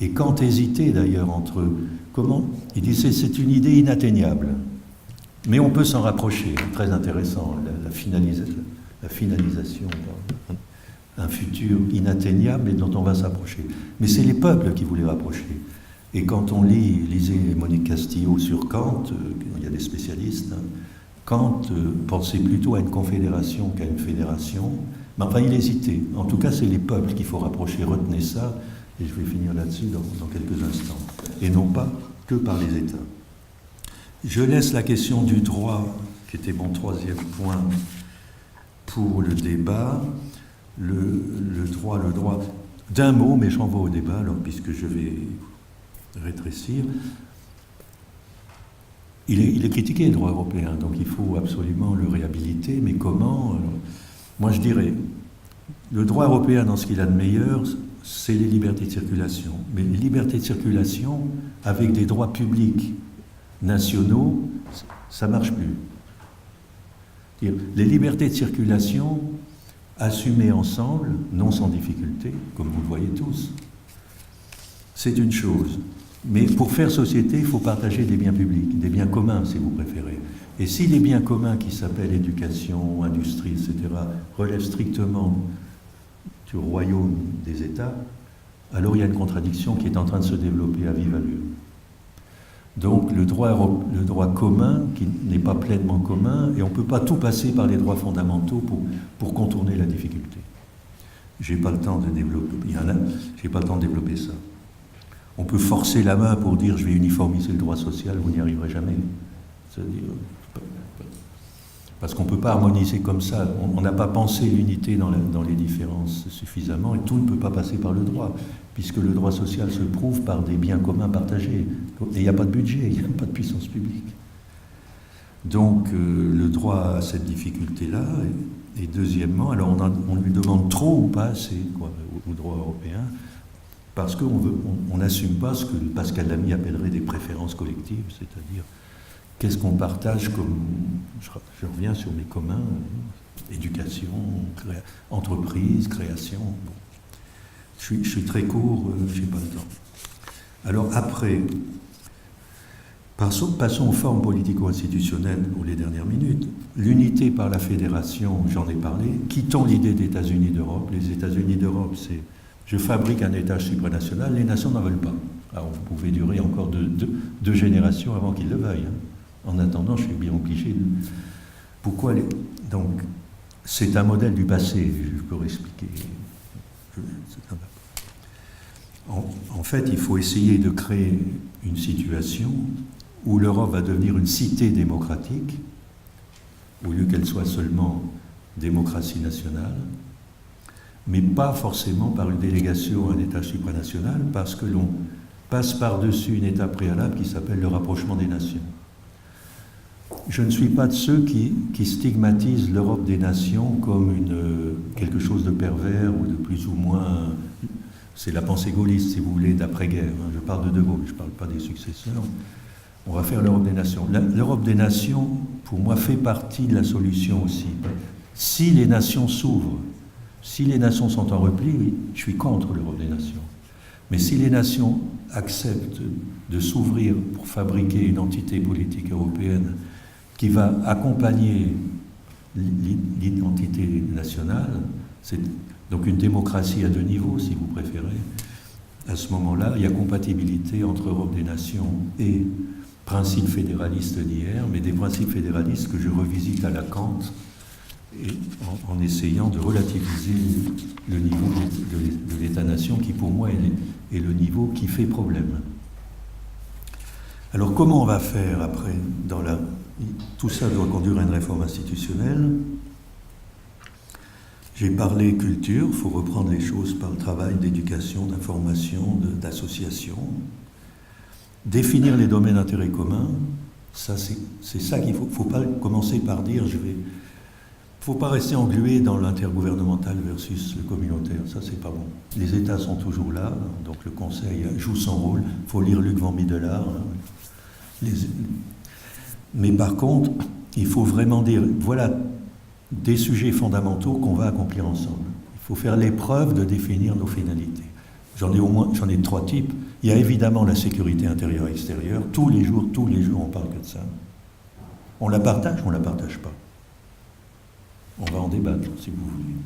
Et Kant hésitait d'ailleurs entre comment. Il disait c'est une idée inatteignable, mais on peut s'en rapprocher. Très intéressant, la finalisation d'un futur inatteignable et dont on va s'approcher. Mais c'est les peuples qui voulaient rapprocher. Et quand on lisait Monique Castillo sur Kant, il y a des spécialistes, Kant pensait plutôt à une confédération qu'à une fédération, mais enfin il hésitait. En tout cas, c'est les peuples qu'il faut rapprocher, retenez ça, et je vais finir là-dessus dans quelques instants, et non pas que par les États. Je laisse la question du droit, qui était mon troisième point, pour le débat. Le droit, d'un mot, mais j'en vais au débat, alors, puisque je vais rétrécir. Il est critiqué, le droit européen, donc il faut absolument le réhabiliter, mais comment? Alors, moi je dirais, le droit européen, dans ce qu'il a de meilleur, c'est les libertés de circulation. Mais les libertés de circulation, avec des droits publics nationaux, ça ne marche plus. Les libertés de circulation, assumées ensemble, non sans difficulté, comme vous le voyez tous, c'est une chose. Mais pour faire société, il faut partager des biens publics, des biens communs, si vous préférez. Et si les biens communs qui s'appellent éducation, industrie, etc., relèvent strictement du royaume des États, alors il y a une contradiction qui est en train de se développer à vive allure. Donc le droit commun, qui n'est pas pleinement commun, et on ne peut pas tout passer par les droits fondamentaux pour contourner la difficulté. J'ai pas le temps de développer ça. On peut forcer la main pour dire je vais uniformiser le droit social, vous n'y arriverez jamais. C'est-à-dire, Parce qu'on ne peut pas harmoniser comme ça. On n'a pas pensé l'unité dans les différences suffisamment, et tout ne peut pas passer par le droit, puisque le droit social se prouve par des biens communs partagés. Et il n'y a pas de budget, il n'y a pas de puissance publique. Donc le droit a cette difficulté-là. Et deuxièmement, alors on lui demande trop ou pas assez au droit européen, parce qu'on n'assume pas ce que Pascal Lamy appellerait des préférences collectives, c'est-à-dire qu'est-ce qu'on partage comme... Je reviens sur mes communs, éducation, entreprise, création. Bon. Je suis très court, je n'ai pas le temps. Alors après, passons aux formes politico-institutionnelles pour les dernières minutes. L'unité par la fédération, j'en ai parlé. Quittons l'idée d'États-Unis d'Europe. Les États-Unis d'Europe, c'est je fabrique un État supranational, les nations n'en veulent pas. Alors vous pouvez durer encore deux générations avant qu'ils le veuillent. En attendant, je suis bien obligé de... Pourquoi Donc, c'est un modèle du passé, je peux expliquer. En fait, il faut essayer de créer une situation où l'Europe va devenir une cité démocratique, au lieu qu'elle soit seulement démocratie nationale, mais pas forcément par une délégation à un État supranational, parce que l'on passe par-dessus une étape préalable qui s'appelle le rapprochement des nations. Je ne suis pas de ceux qui stigmatisent l'Europe des nations comme quelque chose de pervers ou de plus ou moins... C'est la pensée gaulliste, si vous voulez, d'après-guerre. Je parle de Gaulle, je ne parle pas des successeurs. On va faire l'Europe des nations. L'Europe des nations, pour moi, fait partie de la solution aussi. Si les nations s'ouvrent, si les nations sont en repli, oui, je suis contre l'Europe des nations. Mais si les nations acceptent de s'ouvrir pour fabriquer une entité politique européenne qui va accompagner l'identité nationale, c'est donc une démocratie à deux niveaux, si vous préférez, à ce moment-là, il y a compatibilité entre Europe des nations et principes fédéralistes d'hier, mais des principes fédéralistes que je revisite à la Kant, et en essayant de relativiser le niveau de l'État-nation qui, pour moi, est le niveau qui fait problème. Alors, comment on va faire après Tout ça doit conduire à une réforme institutionnelle. J'ai parlé culture, il faut reprendre les choses par le travail d'éducation, d'information, d'association. Définir les domaines d'intérêt commun, ça, c'est ça qu'il faut. Il ne faut pas commencer par dire il ne faut pas rester englué dans l'intergouvernemental versus le communautaire, ça c'est pas bon. Les États sont toujours là, donc le Conseil joue son rôle. Il faut lire Luc Van Middelaar. Mais par contre, il faut vraiment dire, voilà des sujets fondamentaux qu'on va accomplir ensemble. Il faut faire l'épreuve de définir nos finalités. J'en ai 3 types. Il y a évidemment la sécurité intérieure et extérieure. Tous les jours, on parle que de ça. On la partage ou on la partage pas? On va en débattre, si vous voulez.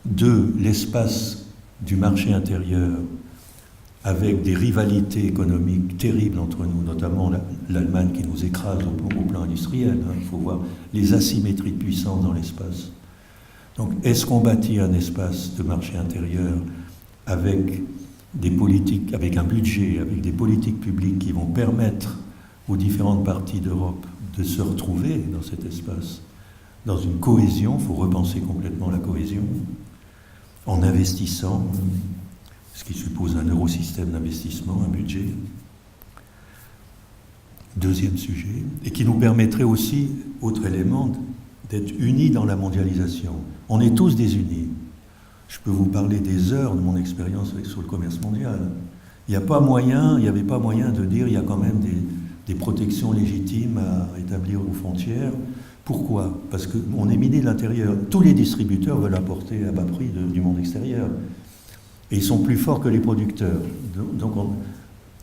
2, l'espace du marché intérieur, avec des rivalités économiques terribles entre nous, notamment l'Allemagne qui nous écrase au plan industriel. Il faut voir les asymétries de puissance dans l'espace. Donc, est-ce qu'on bâtit un espace de marché intérieur avec des politiques, avec un budget, avec des politiques publiques qui vont permettre aux différentes parties d'Europe de se retrouver dans cet espace, dans une cohésion? Il faut repenser complètement la cohésion, en investissant, ce qui suppose un eurosystème d'investissement, un budget. 2e sujet, et qui nous permettrait aussi, autre élément, d'être unis dans la mondialisation. On est tous désunis. Je peux vous parler des heures de mon expérience sur le commerce mondial. Il n'y avait pas moyen de dire il y a quand même des protections légitimes à établir aux frontières. Pourquoi? Parce qu'on est miné de l'intérieur. Tous les distributeurs veulent apporter à bas prix du monde extérieur. Et ils sont plus forts que les producteurs. Donc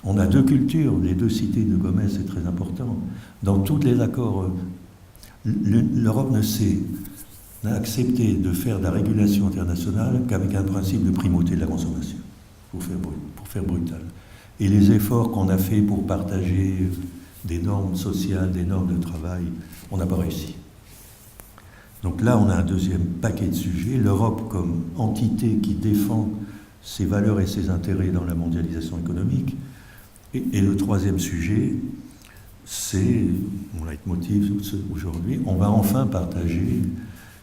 on a 2 cultures. Les 2 cités de Gomez, c'est très important. Dans tous les accords, l'Europe n'a accepté de faire de la régulation internationale qu'avec un principe de primauté de la consommation, pour faire brutal. Et les efforts qu'on a faits pour partager des normes sociales, des normes de travail, on n'a pas réussi. Donc là, on a un 2e paquet de sujets. L'Europe comme entité qui défend ses valeurs et ses intérêts dans la mondialisation économique. Et le 3e sujet, c'est mon leitmotiv aujourd'hui, on va enfin partager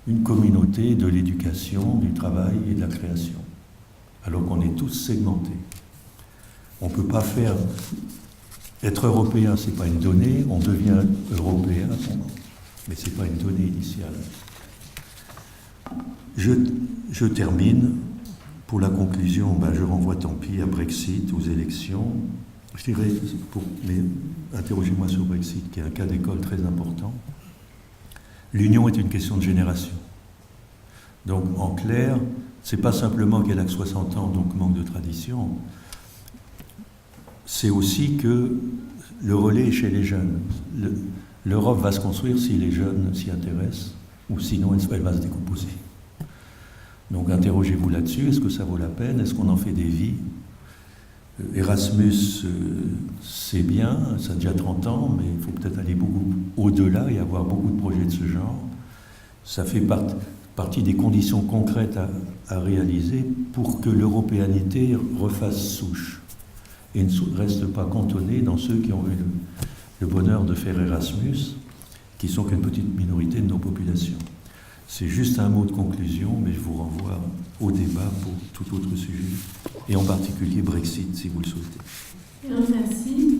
une communauté de l'éducation, du travail et de la création, alors qu'on est tous segmentés. On ne peut pas faire... Être européen, ce n'est pas une donnée, on devient européen, mais ce n'est pas une donnée initiale. Je termine. Pour la conclusion, je renvoie tant pis à Brexit, aux élections. Je dirais, mais interrogez-moi sur Brexit, qui est un cas d'école très important. L'union est une question de génération. Donc, en clair, c'est pas simplement qu'elle a que 60 ans, donc manque de tradition. C'est aussi que le relais est chez les jeunes. L'Europe va se construire si les jeunes s'y intéressent, ou sinon elle va se décomposer. Donc interrogez-vous là-dessus, est-ce que ça vaut la peine? Est-ce qu'on en fait des vies? Erasmus, c'est bien, ça a déjà 30 ans, mais il faut peut-être aller beaucoup au-delà et avoir beaucoup de projets de ce genre. Ça fait partie des conditions concrètes à réaliser pour que l'européanité refasse souche et ne reste pas cantonnée dans ceux qui ont eu le bonheur de faire Erasmus, qui sont qu'une petite minorité de nos populations. C'est juste un mot de conclusion, mais je vous renvoie au débat pour tout autre sujet, et en particulier Brexit, si vous le souhaitez. Merci.